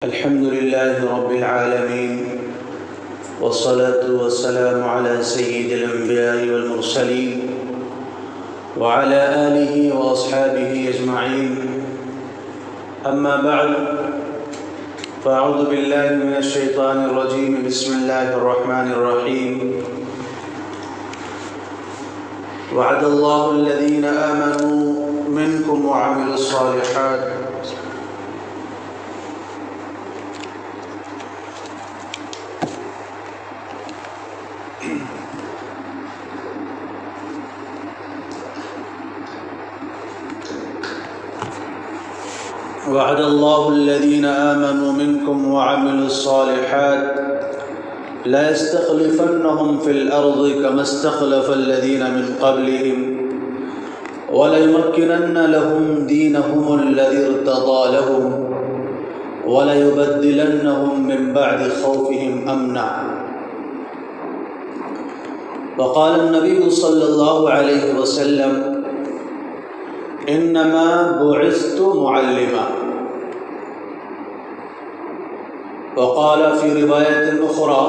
الحمد لله رب العالمين والصلاة والسلام على سيد الأنبياء والمرسلين وعلى آله وأصحابه أجمعين. أما بعد، فأعوذ بالله من الشيطان الرجيم. بسم الله الرحمن الرحيم. وعد الله الذين آمنوا منكم وعملوا الصالحات وعد الله الذين آمنوا منكم وعملوا الصالحات لا يستخلفنهم في الأرض كما استخلف الذين من قبلهم وليمكنن لهم دينهم الذي ارتضى لهم وليبدلنهم من بعد خوفهم أمنا. وقال النبي صلى الله عليه وسلم: إنما بعثت معلما. وقال في رواية أخرى: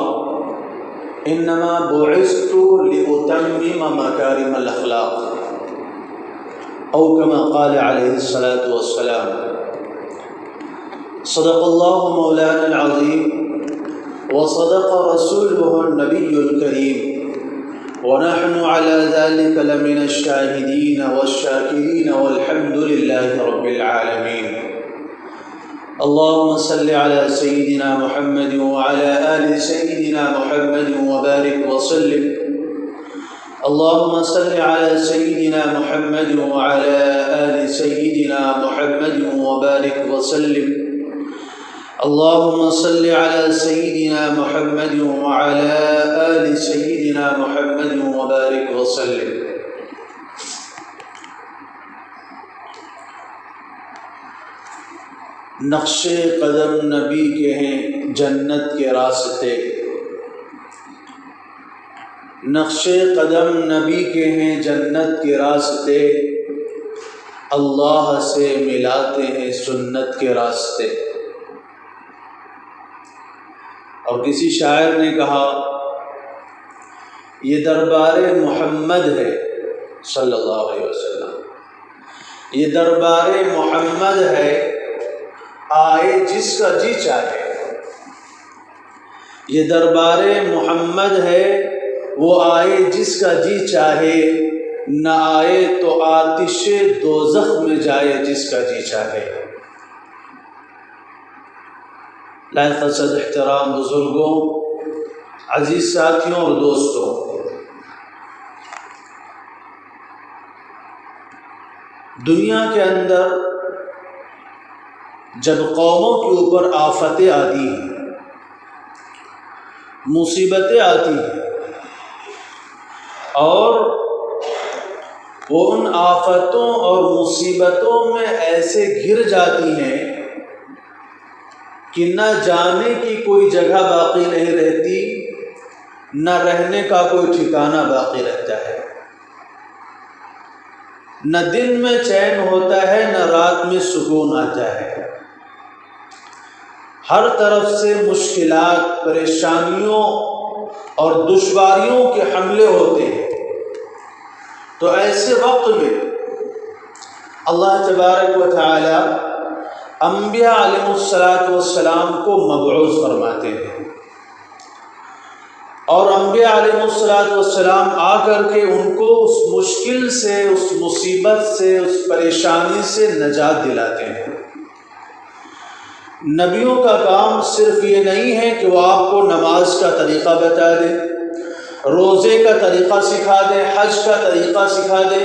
إنما بعثت لأتمم مكارم الأخلاق، أو كما قال عليه الصلاة والسلام. صدق الله مولانا العظيم وصدق رسوله النبي الكريم، ونحن على ذلك لمن الشاهدين والشاكرين والحمد لله رب العالمين. اللهم صل على سيدنا محمد وعلى آل سيدنا محمد وبارك وسلم. اللهم صل على سيدنا محمد وعلى آل سيدنا محمد وبارك وسلم. اللهم صل على سيدنا محمد وعلى آل سيدنا محمد وبارك وسلم. نقش قدم نبی کے ہیں جنت کے راستے، نقش قدم نبی کے ہیں جنت کے راستے، اللہ سے ملاتے ہیں سنت کے راستے. اور کسی شاعر نے کہا: یہ دربار محمد ہے صلی اللہ علیہ وسلم، یہ دربار محمد ہے، آئے جس کا جی چاہے. یہ دربار محمد ہے، وہ آئے جس کا جی چاہے، نہ آئے تو آتش دوزخ میں جائے جس کا جی چاہے. لائق صد احترام بزرگوں، عزیز ساتھیوں اور دوستوں، دنیا کے اندر جب قوموں کے اوپر آفتیں آتی ہیں، مصیبتیں آتی ہیں، اور وہ ان آفتوں اور مصیبتوں میں ایسے گر جاتی ہیں کہ نہ جانے کی کوئی جگہ باقی نہیں رہتی، نہ رہنے کا کوئی ٹھکانہ باقی رہتا ہے. نہ دن میں چین ہوتا ہے، نہ رات میں سکون آتا ہے. ہر طرف سے مشکلات، پریشانیوں اور دشواریوں کے حملے ہوتے ہیں. تو ایسے وقت میں اللہ تبارک و تعالی انبیاء علیہ السلام کو مبعوث فرماتے ہیں، اور انبیاء علیہ السلام آ کر کے ان کو اس مشکل سے، اس مصیبت سے، اس پریشانی سے نجات دلاتے ہیں. نبیوں کا کام صرف یہ نہیں ہے کہ وہ آپ کو نماز کا طریقہ بتا دیں، روزے کا طریقہ سکھا دیں، حج کا طریقہ سکھا دیں.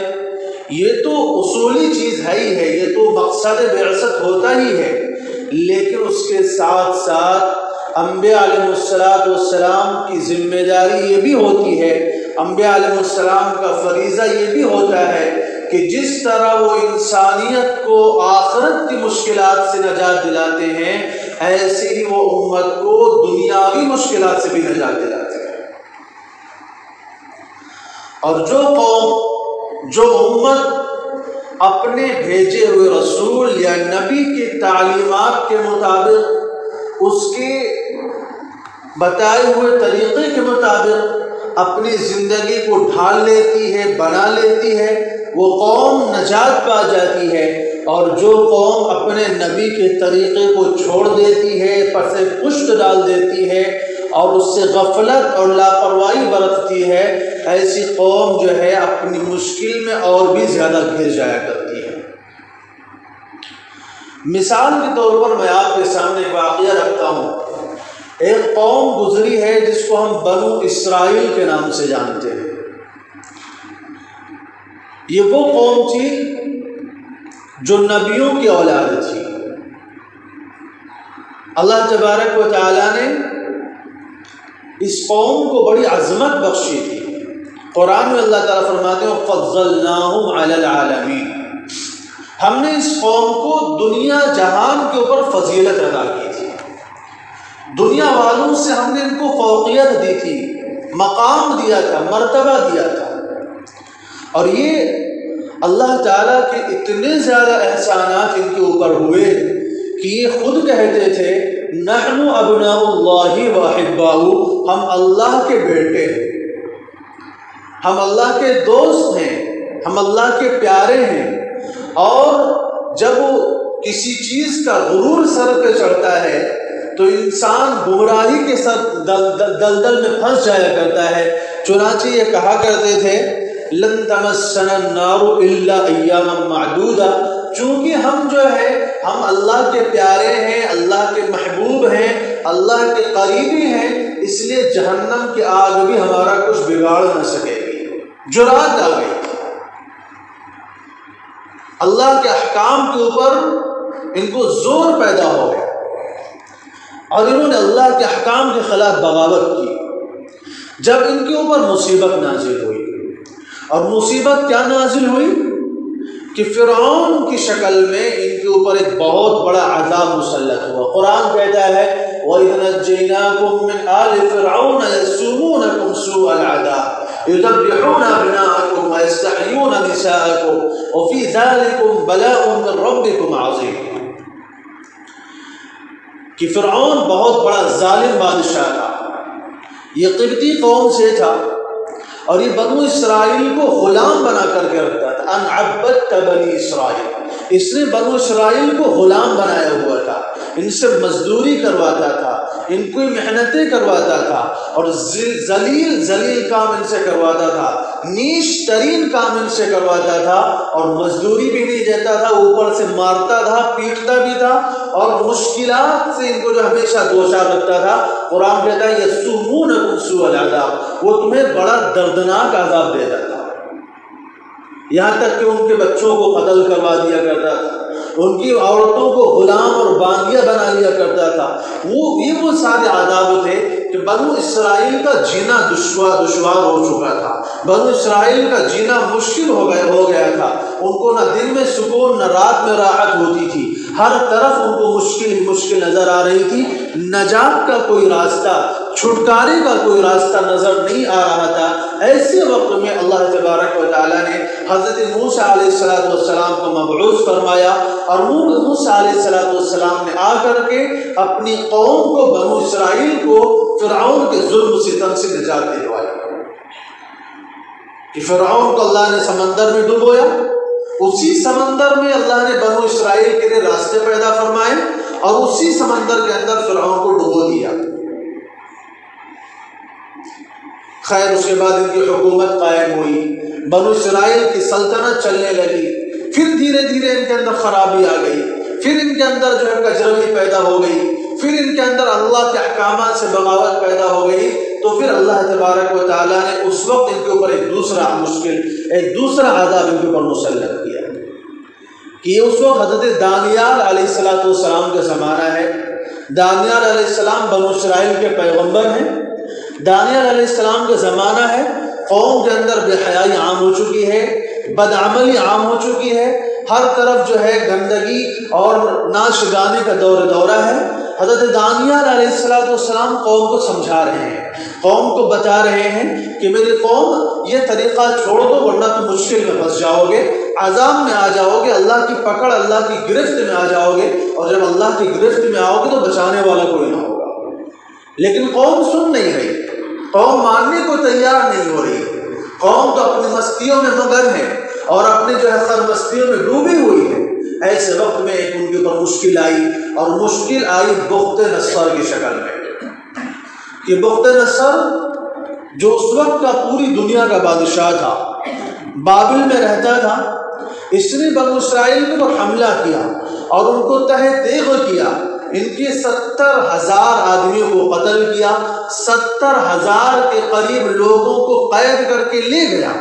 یہ تو اصولی چیز ہے ہی ہے، یہ تو مقصد بعثت ہوتا ہی ہے. لیکن اس کے ساتھ ساتھ انبیاء علیہ السلام کی ذمہ داری یہ بھی ہوتی ہے، انبیاء علیہ السلام کا فریضہ یہ بھی ہوتا ہے کہ جس طرح وہ انسانیت کو آخرت کی مشکلات سے نجات دلاتے ہیں، ایسے ہی وہ امت کو دنیاوی مشکلات سے بھی نجات دلاتے ہیں. اور جو قوم، جو امت اپنے بھیجے ہوئے رسول یا نبی کی تعلیمات کے مطابق اس کے بتائے ہوئے طریقے کے مطابق اپنی زندگی کو ڈھال لیتی ہے، بنا لیتی ہے، وہ قوم نجات پا جاتی ہے۔ اور جو قوم اپنے نبی کے طریقے کو چھوڑ دیتی ہے، پس پشت ڈال دیتی ہے اور اس سے غفلت اور لاپرواہی برتتی ہے، ایسی قوم جو ہے اپنی مشکل میں اور بھی زیادہ گھر جایا کرتی ہے۔ مثال کے طور پر میں آپ کے سامنے ایک واقعہ رکھتا ہوں۔ ایک قوم گزری ہے جس کو ہم بنو اسرائیل کے نام سے جانتے ہیں۔ یہ وہ قوم تھی جو نبیوں کی اولاد تھی۔ اللہ تبارک و تعالیٰ نے اس قوم کو بڑی عظمت بخشی تھی۔ قرآن میں اللہ تعالیٰ فرماتے ہیں فضلناہم علی العالمین، ہم نے اس قوم کو دنیا جہان کے اوپر فضیلت عطا کی تھی، دنیا والوں سے ہم نے ان کو فوقیت دی تھی، مقام دیا تھا، مرتبہ دیا تھا۔ اور یہ اللہ تعالیٰ کے اتنے زیادہ احسانات ان کے اوپر ہوئے کہ یہ خود کہتے تھے نحن ابناء اللہ واحباؤہ، ہم اللہ کے بیٹے ہیں، ہم اللہ کے دوست ہیں، ہم اللہ کے پیارے ہیں۔ اور جب کسی چیز کا غرور سر پہ چڑھتا ہے تو انسان گمراہی کے دلدل میں پھنس جایا کرتا ہے۔ چنانچہ یہ کہا کرتے تھے لن تمسنا النار الا ایاما معدودہ، چونکہ ہم جو ہے ہم اللہ کے پیارے ہیں، اللہ کے محبوب ہیں، اللہ کے قریبی ہیں، اس لیے جہنم کی آگ بھی ہمارا کچھ بگاڑ نہ سکے گی۔ جرات آ گئی، اللہ کے احکام کے اوپر ان کو زور پیدا ہو گیا اور انہوں نے اللہ کے احکام کے خلاف بغاوت کی۔ جب ان کے اوپر مصیبت نازل ہوئی، اور مصیبت کیا نازل ہوئی کہ فرعون کی شکل میں ان کے اوپر ایک بہت بڑا عذاب مسلط ہوا۔ قرآن کہتا ہے وَإِذْ نَجَّيْنَاكُم مِّنْ آلِ فِرْعَوْنَ يَسُومُونَكُمْ سُوءَ الْعَذَابِ يُذَبِّحُونَ أَبْنَاءَكُمْ وَيَسْتَحْيُونَ نِسَاءَكُمْ وَفِي ذَلِكُمْ بَلَاءٌ مِّن رَّبِّكُمْ عَظِيمٌ، کہ فرعون بہت بڑا ظالم بادشاہ تھا، یہ قبطی قوم سے تھا اور یہ بنو اسرائیل کو غلام بنا کر کے رکھتا تھا۔ ان عبدت بنی اسرائیل، اس نے بنو اسرائیل کو غلام بنایا ہوا تھا، ان سے مزدوری کرواتا تھا، ان کو محنتیں کرواتا تھا اور ذلیل کام ان سے کرواتا تھا، نیچ ترین کام ان سے کرواتا تھا اور مزدوری بھی نہیں دیتا تھا، اوپر سے مارتا تھا، پیٹتا بھی تھا اور مشکلات سے ان کو جو ہمیشہ دوچار رکھتا تھا۔ قرآن کہتا ہے یسومونکم سوء العذاب، وہ تمہیں بڑا دردناک عذاب دیتا تھا، یہاں تک کہ ان کے بچوں کو قتل کروا دیا کرتا تھا، ان کی عورتوں کو غلام اور باندیا بنا لیا کرتا تھا۔ وہ سارے عذاب تھے کہ بنو اسرائیل کا جینا دشوار ہو چکا تھا، بنو اسرائیل کا جینا مشکل ہو گیا تھا، ان کو نہ دن میں سکون نہ رات میں راحت ہوتی تھی، ہر طرف ان کو مشکل ہی مشکل نظر آ رہی تھی، نجات کا کوئی راستہ، چھٹکارے کا کوئی راستہ نظر نہیں آ رہا تھا۔ ایسے وقت میں اللہ تبارک و تعالیٰ نے حضرت موسیٰ علیہ السلام کو مبعوث فرمایا اور موسیٰ علیہ السلام نے آ کر کے اپنی قوم کو بنو اسرائیل کو فرعون کے ظلم ستم سے نجات دلوائی کہ فرعون کو اللہ نے سمندر میں ڈبویا، اسی سمندر میں اللہ نے بنو اسرائیل کے لیے راستے پیدا فرمائے اور اسی سمندر کے اندر فرعون کو ڈبو دیا۔ خیر اس کے بعد ان کی حکومت قائم ہوئی، بنو اسرائیل کی سلطنت چلنے لگی، پھر دھیرے دھیرے ان کے اندر خرابی آ گئی، پھر ان کے اندر جو ہے کجروی پیدا ہو گئی، پھر ان کے اندر اللہ کے احکامات سے بغاوت پیدا ہو گئی۔ تو پھر اللہ تبارک و تعالیٰ نے اس وقت ان کے اوپر ایک دوسرا عذاب ان کے اوپر مسلط کیا کہ یہ اس وقت حضرت دانیال علیہ السلام کا زمانہ ہے۔ دانیال علیہ السلام بنو اسرائیل کے پیغمبر ہیں، دانیال علیہ السلام کا زمانہ ہے، قوم کے اندر بے حیائی عام ہو چکی ہے، بدعملی عام ہو چکی ہے، ہر طرف جو ہے گندگی اور ناشگانی کا دورہ ہے۔ حضرت دانیال علیہ السلام قوم کو سمجھا رہے ہیں، قوم کو بتا رہے ہیں کہ میری قوم یہ طریقہ چھوڑ دو ورنہ تم مشکل میں پھنس جاؤ گے، عذاب میں آ جاؤ گے، اللہ کی پکڑ، اللہ کی گرفت میں آ جاؤ گے، اور جب اللہ کی گرفت میں آؤ گے تو بچانے والا کوئی نہ لیکن قوم سن نہیں رہی، قوم ماننے کو تیار نہیں ہو رہی، قوم تو اپنی مستیوں میں مگن ہے اور اپنے جو ہے خر مستیوں میں ڈوبی ہوئی ہے۔ ایسے وقت میں ایک ان کے اوپر مشکل آئی، اور مشکل آئی بخت نصر کی شکل میں، کہ بخت نصر جو اس وقت کا پوری دنیا کا بادشاہ تھا، بابل میں رہتا تھا، اس نے بنو اسرائیل کے اوپر حملہ کیا اور ان کو تہہ تیغ کیا، ان کے 70,000 آدمیوں کو قتل کیا، 70,000 کے قریب لوگوں کو قید کر کے لے گیا۔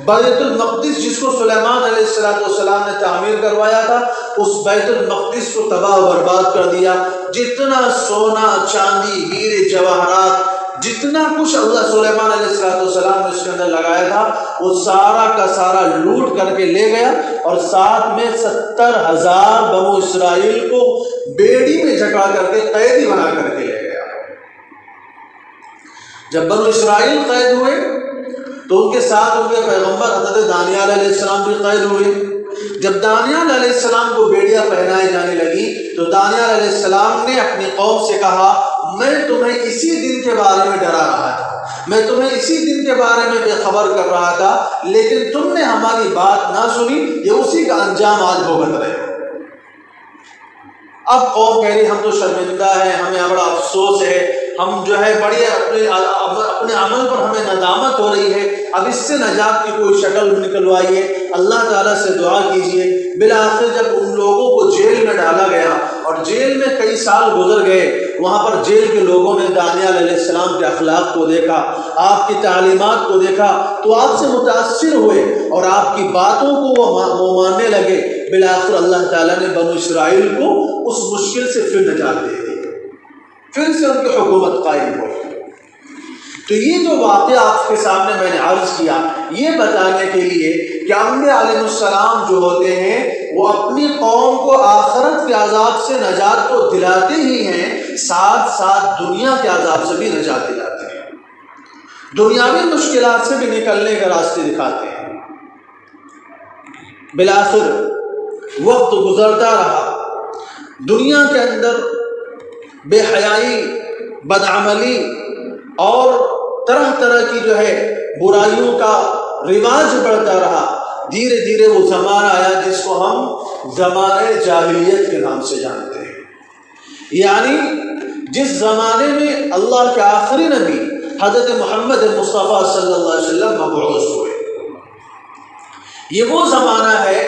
بیت المقدس جس کو سلیمان علیہ السلام نے تعمیر کروایا تھا، اس بیت المقدس کو تباہ و برباد کر دیا۔ جتنا سونا چاندی ہیرے جواہرات جتنا کچھ اللہ سلیمان علیہ السلام نے اس کے اندر لگایا تھا، وہ سارا کا سارا لوٹ کر کے لے گیا، اور ساتھ میں 70,000 بنو اسرائیل کو بیڑی میں جکڑا کر کے قیدی بنا کر کے لے گیا۔ جب بنو اسرائیل قید ہوئے تو ان کے ساتھ ان کے پیغمبر حضرت دانیال علیہ السلام بھی قید ہوئے۔ جب دانیال علیہ السلام کو بیڑیاں پہنائی جانے لگی تو دانیال علیہ السلام نے اپنی قوم سے کہا، میں تمہیں اسی دن کے بارے میں ڈرا رہا تھا، میں تمہیں اسی دن کے بارے میں بے خبر کر رہا تھا، لیکن تم نے ہماری بات نہ سنی، یہ اسی کا انجام آج بھگت رہے ہو۔ اب قوم کہہ رہی ہم تو شرمندہ ہیں، ہمیں بڑا افسوس ہے، ہم جو ہے بڑی اپنے عمل پر ہمیں ندامت ہو رہی ہے، اب اس سے نجات کی کوئی شکل نکلوائیے، اللہ تعالیٰ سے دعا کیجیے۔ بالآخر جب ان لوگوں کو جیل میں ڈالا گیا اور جیل میں کئی سال گزر گئے، وہاں پر جیل کے لوگوں نے دانیال علیہ السلام کے اخلاق کو دیکھا، آپ کی تعلیمات کو دیکھا، تو آپ سے متاثر ہوئے اور آپ کی باتوں کو وہ ماننے لگے۔ بالآخر اللہ تعالیٰ نے بنو اسرائیل کو اس مشکل سے پھر نجات دے دی، پھر سے ان کی حکومت قائم ہوئی۔ تو یہ جو واقعہ آپ کے سامنے میں نے عرض کیا، یہ بتانے کے لیے کہ انبیاء علیہ السلام جو ہوتے ہیں وہ اپنی قوم کو آخرت کے عذاب سے نجات تو دلاتے ہی ہیں، ساتھ ساتھ دنیا کے عذاب سے بھی نجات دلاتے ہیں، دنیاوی مشکلات سے بھی نکلنے کے راستے دکھاتے ہیں۔ بالآخر وقت گزرتا رہا، دنیا کے اندر بے حیائی، بدعملی اور طرح طرح کی جو ہے برائیوں کا رواج بڑھتا رہا۔ دھیرے دھیرے وہ زمانہ آیا جس کو ہم زمانے جاہلیت کے نام سے جانتے ہیں، یعنی جس زمانے میں اللہ کے آخری نبی حضرت محمد مصطفیٰ صلی اللہ علیہ وسلم مبعوث ہوئے۔ یہ وہ زمانہ ہے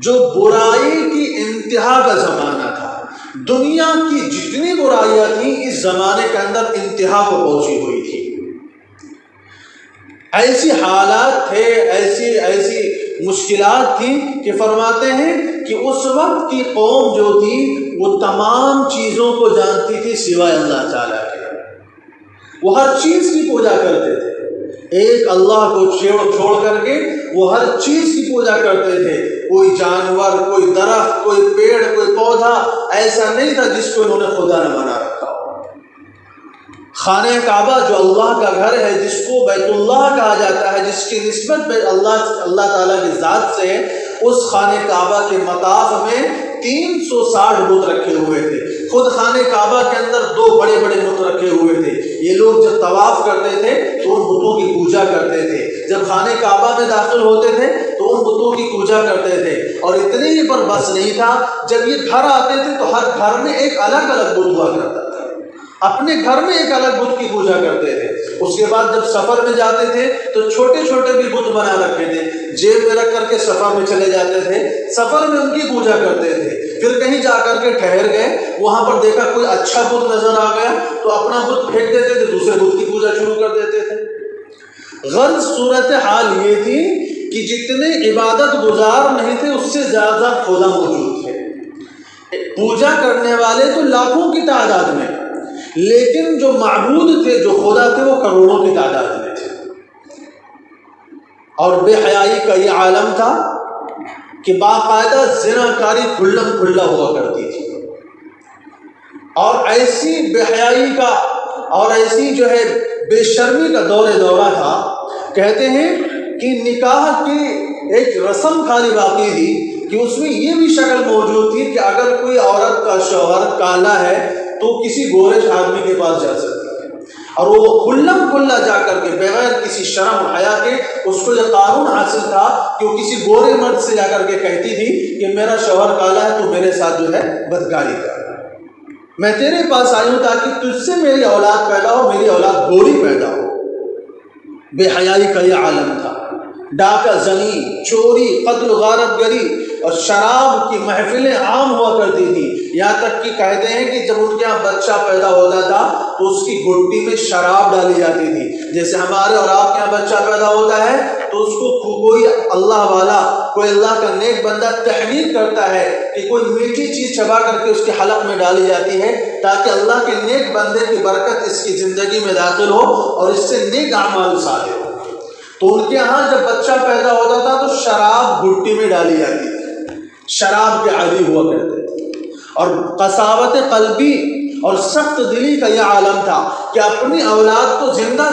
جو برائی کی انتہا کا زمانہ تھا، دنیا کی جتنی برائیاں تھیں اس زمانے کے اندر انتہا کو پہنچی ہوئی تھی۔ ایسی حالات تھے، ایسی مشکلات تھیں کہ فرماتے ہیں کہ اس وقت کی قوم جو تھی وہ تمام چیزوں کو جانتی تھی سوائے اللہ تعالیٰ کے، وہ ہر چیز کی پوجا کرتے تھے، ایک اللہ کو چھوڑ کر کے وہ ہر چیز کی پوجا کرتے تھے۔ کوئی جانور، کوئی درخت، کوئی پیڑ، کوئی پودا ایسا نہیں تھا جس کو انہوں نے خدا نہ بنا رکھا ہو۔ خانہ کعبہ جو اللہ کا گھر ہے، جس کو بیت اللہ کہا جاتا ہے، جس کی نسبت اللہ تعالیٰ کی ذات سے ہے، اس خانہ کعبہ کے مطاف میں 360 بت رکھے ہوئے تھے۔ خود خانہ کعبہ کے اندر 2 بڑے بڑے بت رکھے ہوئے تھے۔ یہ لوگ جب طواف کرتے تھے تو ان بتوں کی پوجا کرتے تھے، جب خانہ کعبہ میں داخل ہوتے تھے تو ان بتوں کی پوجا کرتے تھے، اور اتنے ہی پر بس نہیں تھا، جب یہ گھر آتے تھے تو ہر گھر میں ایک الگ الگ بت ہوا کرتا تھا، اپنے گھر میں ایک الگ بت کی پوجا کرتے تھے۔ اس کے بعد جب سفر میں جاتے تھے تو چھوٹے چھوٹے بھی بت بنا رکھے تھے، جیب میں رکھ کر کے سفر میں چلے جاتے تھے، سفر میں ان کی پوجا کرتے تھے۔ پھر کہیں جا کر کے ٹھہر گئے، وہاں پر دیکھا کوئی اچھا بت نظر آ گیا تو اپنا بت پھینک دیتے تھے، دوسرے بت کی پوجا شروع کر دیتے تھے۔ غرض صورت حال یہ تھی کہ جتنے عبادت گزار نہیں تھے اس سے زیادہ خدا موجود تھے، پوجا کرنے والے تو لاکھوں کی تعداد میں، لیکن جو معبود تھے، جو خدا تھے، وہ کروڑوں کی تعداد میں تھے۔ اور بے حیائی کا یہ عالم تھا کہ باقاعدہ زنا کاری کھلم کھلا ہوا کرتی تھی، اور ایسی بے حیائی کا اور ایسی جو ہے بے شرمی کا دورہ تھا۔ کہتے ہیں کہ نکاح کی ایک رسم خالی باقی تھی کہ اس میں یہ بھی شکل موجود تھی کہ اگر کوئی عورت کا شوہر کالا ہے تو کسی گورے آدمی کے پاس جا سکتی ہے، اور وہ کھلم کھلا جا کر کے بغیر کسی شرم و حیا کے، اس کو یہ قانون حاصل تھا کہ وہ کسی گورے مرد سے جا کر کے کہتی تھی کہ میرا شوہر کالا ہے تو میرے ساتھ جو ہے بدکاری کر، میں تیرے پاس آئی ہوں تاکہ تجھ سے میری اولاد پیدا ہو، میری اولاد گوری پیدا ہو۔ بے حیائی کا یہ عالم تھا، ڈاکہ زنی، چوری، قتل، غارت گری اور شراب کی محفلیں عام ہوا کرتی تھی، یہاں تک کہ کہتے ہیں کہ جب ان کے یہاں بچہ پیدا ہوتا تھا تو اس کی گھٹی میں شراب ڈالی جاتی تھی۔ جیسے ہمارے اور آپ کے یہاں بچہ پیدا ہوتا ہے تو اس کو کوئی اللہ والا، کوئی اللہ کا نیک بندہ تحنیک کرتا ہے کہ کوئی میٹھی چیز چبا کر کے اس کے حلق میں ڈالی جاتی ہے تاکہ اللہ کے نیک بندے کی برکت اس کی زندگی میں داخل ہو اور اس سے نیک اعمال صالح ہو۔ تو ان کے ہاں جب بچہ پیدا ہوتا تھا تو شراب گھٹی میں ڈالی جاتی تھی، شراب کے عادی ہوا کرتے تھے، اور قساوت قلبی اور سخت دلی کا یہ عالم تھا کہ اپنی اولاد کو زندہ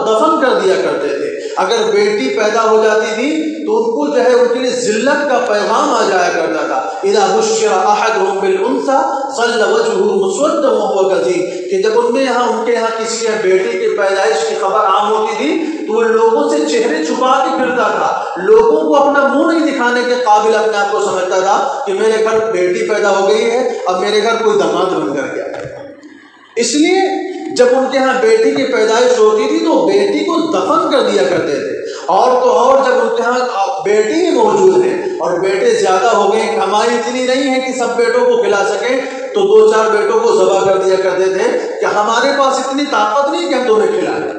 دفن کر دیا کرتے تھے۔ اگر بیٹی پیدا ہو جاتی تھی تو ان کو جو ہے ان کے لیے ذلت کا پیغام آ جایا کرتا تھا، اذا بشر احدهم بالانثى ظل وجهه مسودا وهو كظيم، کہ جب ان کے یہاں کسی کے بیٹی کی پیدائش کی خبر عام ہوتی تھی تو وہ لوگوں سے چہرے چھپا کے پھرتا تھا، لوگوں کو اپنا منہ نہیں دکھانے کے قابل اپنے آپ کو سمجھتا تھا کہ میرے گھر بیٹی پیدا ہو گئی ہے، اب میرے گھر کوئی داماد بن کر گیا۔ اس لیے جب ان کے ہاں بیٹی کی پیدائش ہوتی تھی تو بیٹی کو دفن کر دیا کرتے تھے، اور تو اور جب ان کے ہاں بیٹی ہی موجود ہے اور بیٹے زیادہ ہو گئے، کمائی اتنی نہیں ہے کہ سب بیٹوں کو کھلا سکیں، تو 2-4 بیٹوں کو ذبح کر دیا کرتے تھے کہ ہمارے پاس اتنی طاقت نہیں کہ ہم تمہیں کھلائیں۔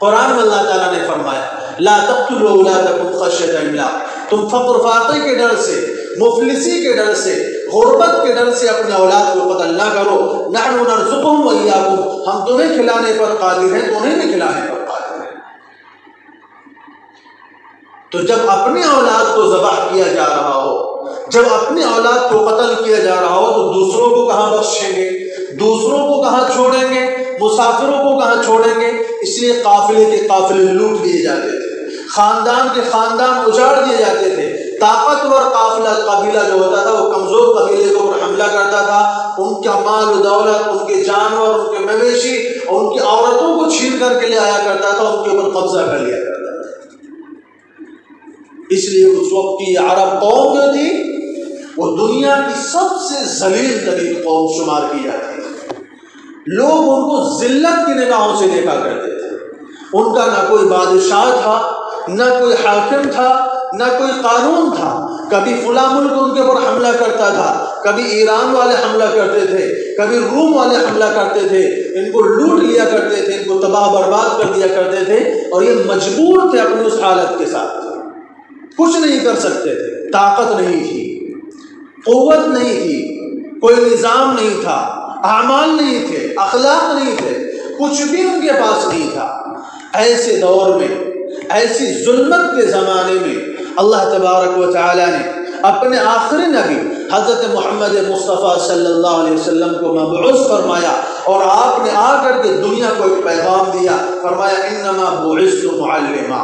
قرآن میں اللہ تعالیٰ نے فرمایا لا تقتلوا اولادکم خشیۃ املاق، تم فقر فاقے کے ڈر سے، مفلسی کے ڈر سے، غربت کے ڈر سے اپنے اولاد کو قتل نہ کرو، نحن نرزقهم وإياکم، ہم تمہیں کھلانے پر قادر ہیں، تمہیں بھی کھلانے پر قادر ہیں۔ تو جب اپنی اولاد کو ذبح کیا جا رہا ہو، جب اپنی اولاد کو قتل کیا جا رہا ہو تو دوسروں کو کہاں بخشیں گے، دوسروں کو کہاں چھوڑیں گے، مسافروں کو کہاں چھوڑیں گے؟ اس لیے قافلے کے قافلے لوٹ لیے جاتے تھے، خاندان کے خاندان اجاڑ دیے جاتے تھے۔ طاقتور قبیلہ جو ہوتا تھا وہ کمزور قبیلے کے اوپر حملہ کرتا تھا، ان کا مال و دولت، ان کے جانور، ان کے مویشی اور ان کی عورتوں کو چھین کر کے لے آیا کرتا تھا، ان کے اوپر قبضہ کر لیا کرتا تھا۔ اس لیے اس وقت کی عرب قوم جو تھی وہ دنیا کی سب سے ذلیل ترین قوم شمار کی جاتی ہے۔ لوگ ان کو ذلت کی نگاہوں سے دیکھا کرتے تھے، ان کا نہ کوئی بادشاہ تھا، نہ کوئی حاکم تھا، نہ کوئی قانون تھا۔ کبھی فلاں ملک ان کے اوپر حملہ کرتا تھا، کبھی ایران والے حملہ کرتے تھے، کبھی روم والے حملہ کرتے تھے، ان کو لوٹ لیا کرتے تھے، ان کو تباہ برباد کر دیا کرتے تھے، اور یہ مجبور تھے اپنی اس حالت کے ساتھ، کچھ نہیں کر سکتے تھے، طاقت نہیں تھی، قوت نہیں تھی، کوئی نظام نہیں تھا، اعمال نہیں تھے، اخلاق نہیں تھے، کچھ بھی ان کے پاس نہیں تھا۔ ایسے دور میں، ایسی ظلمت کے زمانے میں اللہ تبارک و تعالی نے اپنے آخری نبی حضرت محمد مصطفیٰ صلی اللہ علیہ وسلم کو مبعوث فرمایا، اور آپ نے آ کر کے دنیا کو ایک پیغام دیا، فرمایا انما بعثت معلما،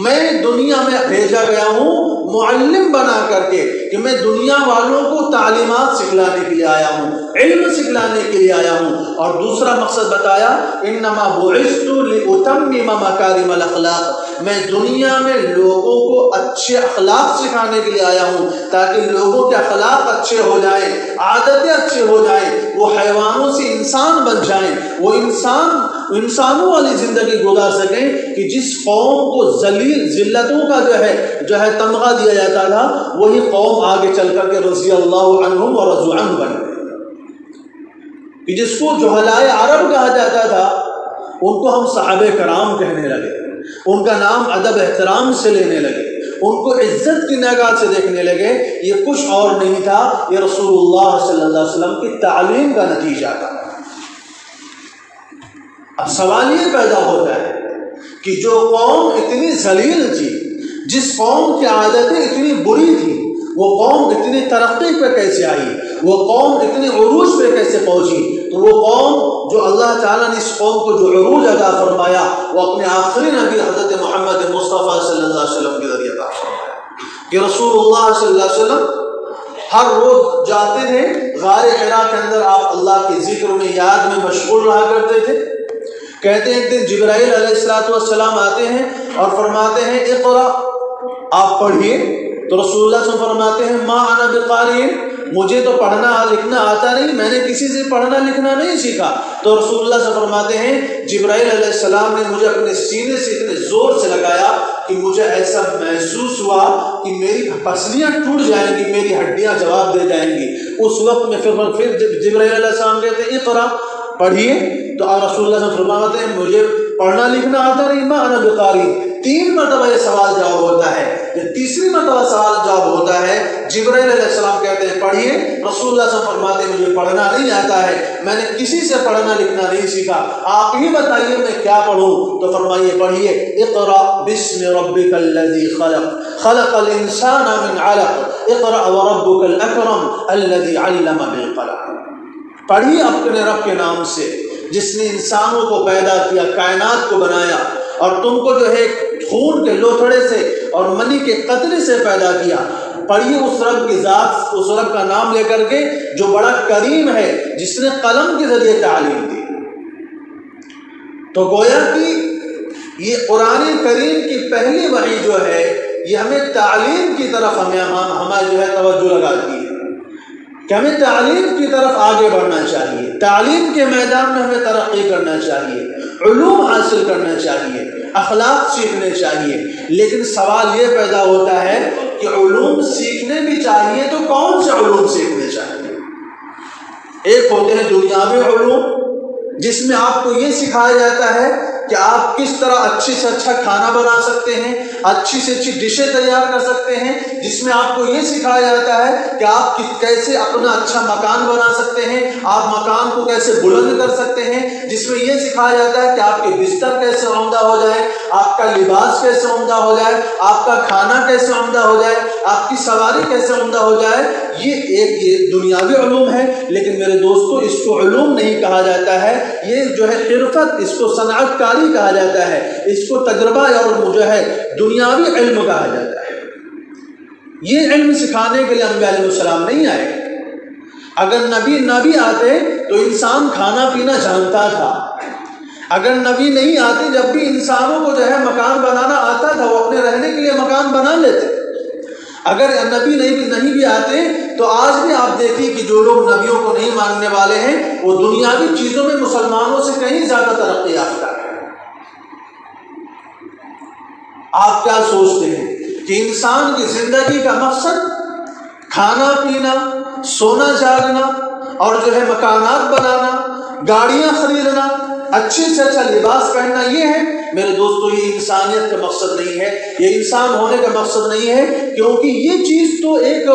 میں دنیا میں بھیجا گیا ہوں معلم بنا کر کے، کہ میں دنیا والوں کو تعلیمات سکھلانے کے لیے آیا ہوں، علم سکھلانے کے لیے آیا ہوں۔ اور دوسرا مقصد بتایا انما بعثت لاتمم مکارم الاخلاق، میں دنیا میں لوگوں کو اچھے اخلاق سکھانے کے لیے آیا ہوں تاکہ لوگوں کے اخلاق اچھے ہو جائیں، عادتیں اچھے ہو جائیں، وہ حیوانوں سے انسان بن جائیں، وہ انسانوں والی زندگی گزار سکیں کہ جس قوم کو ذلتوں کا جو ہے تمغہ دیا جاتا تھا، وہی قوم آگے چل کر کے رضی اللہ عنہم و رضوا عنہ بن گئے، کہ جس کو جہلائے عرب کہا جاتا تھا ان کو ہم صحابہ کرام کہنے لگے، ان کا نام ادب احترام سے لینے لگے، ان کو عزت کی نگاہ سے دیکھنے لگے۔ یہ کچھ اور نہیں تھا، یہ رسول اللہ صلی اللہ علیہ وسلم کی تعلیم کا نتیجہ تھا۔ اب سوال یہ پیدا ہوتا ہے کہ جو قوم اتنی ذلیل تھی، جس قوم کی عادتیں اتنی بری تھی، وہ قوم اتنی ترقی پہ کیسے آئی، وہ قوم اتنے عروج پہ کیسے پہنچی؟ تو وہ قوم جو اللہ تعالیٰ نے اس قوم کو جو عروج عطا فرمایا وہ اپنے آخری نبی حضرت محمد مصطفیٰ صلی اللہ علیہ وسلم کے ذریعے عطا فرمایا، کہ رسول اللہ صلی اللہ علیہ وسلم ہر روز جاتے تھے غار حرا کے اندر، آپ اللہ کے ذکر میں یاد میں مشغول رہا کرتے تھے۔ کہتے ہیں ایک دن جبرائیل علیہ السلام آتے ہیں اور فرماتے ہیں اقرا، آپ پڑھیے۔ تو رسول اللہ صلی اللہ علیہ وسلم فرماتے ہیں ما انا بقاری، مجھے تو پڑھنا لکھنا آتا نہیں، میں نے کسی سے پڑھنا لکھنا نہیں سیکھا۔ تو رسول اللہ صلی اللہ علیہ وسلم فرماتے ہیں جبرائیل علیہ السلام نے مجھے اپنے سینے سے اتنے زور سے لگایا کہ مجھے ایسا محسوس ہوا کہ میری پسلیاں ٹوٹ جائیں گی، میری ہڈیاں جواب دے جائیں گی۔ اس وقت میں پھر جبرائیل علیہ السلام کہتے ہیں اقرا، پڑھیے۔ تو رسول اللہ صلی اللہ علیہ وسلم فرماتے ہیں مجھے پڑھنا لکھنا آتا نہیں، ما انا بقاری۔ 3 مرتبہ یہ سوال جواب ہوتا ہے۔ جب تیسری مرتبہ سوال جواب ہوتا ہے، جبرائیل علیہ السلام کہتے ہیں پڑھیے۔ رسول اللہ صلی اللہ علیہ وسلم فرماتے ہیں مجھے پڑھنا نہیں آتا ہے، میں نے کسی سے پڑھنا لکھنا نہیں سیکھا، آپ ہی بتائیے میں کیا پڑھوں؟ تو فرمائیے پڑھیے اقرا بسم ربک الذی خلق خلق الانسان من علق اقرا وربک الاکرم الذی علم بالقلم۔ پڑھیے اپنے رب کے نام سے جس نے انسانوں کو پیدا کیا، کائنات کو بنایا، اور تم کو جو ہے خون کے لوتھڑے سے اور منی کے قطرے سے پیدا کیا۔ پڑھیے اس رب کی ذات، اس رب کا نام لے کر کے جو بڑا کریم ہے، جس نے قلم کے ذریعے تعلیم دی۔ تو گویا کہ یہ قرآن کریم کی پہلی وحی جو ہے یہ ہمیں تعلیم کی طرف ہمیں جو ہے توجہ لگاتی ہے کہ ہمیں تعلیم کی طرف آگے بڑھنا چاہیے، تعلیم کے میدان میں ہمیں ترقی کرنا چاہیے، علوم حاصل کرنا چاہیے، اخلاق سیکھنے چاہیے۔ لیکن سوال یہ پیدا ہوتا ہے کہ علوم سیکھنے بھی چاہیے تو کون سے علوم سیکھنے چاہیے؟ ایک ہوتے ہیں دنیاوی علوم جس میں آپ کو یہ سکھایا جاتا ہے کہ آپ کس طرح اچھے سے اچھا کھانا بنا سکتے ہیں، اچھی سے اچھی ڈشیں تیار کر سکتے ہیں، جس میں آپ کو یہ سکھایا جاتا ہے کہ آپ کیسے اپنا اچھا مکان بنا سکتے ہیں، آپ مکان کو کیسے بلند کر سکتے ہیں، جس میں یہ سکھایا جاتا ہے کہ آپ کے بستر کیسے عمدہ ہو جائے، آپ کا لباس کیسے عمدہ ہو جائے، آپ کا کھانا کیسے عمدہ ہو جائے، آپ کی سواری کیسے عمدہ ہو جائے۔ یہ دنیاوی علوم ہے، لیکن میرے دوستو اس کو علوم نہیں کہا جاتا ہے، یہ جو ہے حرفت، اس کو صنعت کاری کہا جاتا ہے، اس کو تجربہ اور جو ہے دنیاوی علم کہا جاتا ہے۔ یہ علم سکھانے کے لیے انبیاء علیہ السلام نہیں آئے۔ اگر نبی آتے تو انسان کھانا پینا جانتا تھا، اگر نبی نہیں آتے جب بھی انسانوں کو جو ہے مکان بنانا آتا تھا، وہ اپنے رہنے کے لیے مکان بنا لیتے۔ اگر نبی نہیں بھی آتے تو آج بھی آپ دیکھیے کہ جو لوگ نبیوں کو نہیں ماننے والے ہیں وہ دنیاوی چیزوں میں مسلمانوں سے کہیں زیادہ ترقی یافتہ ہے۔ آپ کیا سوچتے ہیں کہ انسان کی زندگی کا مقصد کھانا پینا، سونا جاگنا اور جو ہے مکانات بنانا، گاڑیاں خریدنا، اچھے سے اچھا لباس پہننا یہ ہے؟ میرے دوستو یہ انسانیت کا مقصد نہیں ہے، یہ انسان ہونے کا مقصد نہیں ہے، کیونکہ یہ چیز تو ایک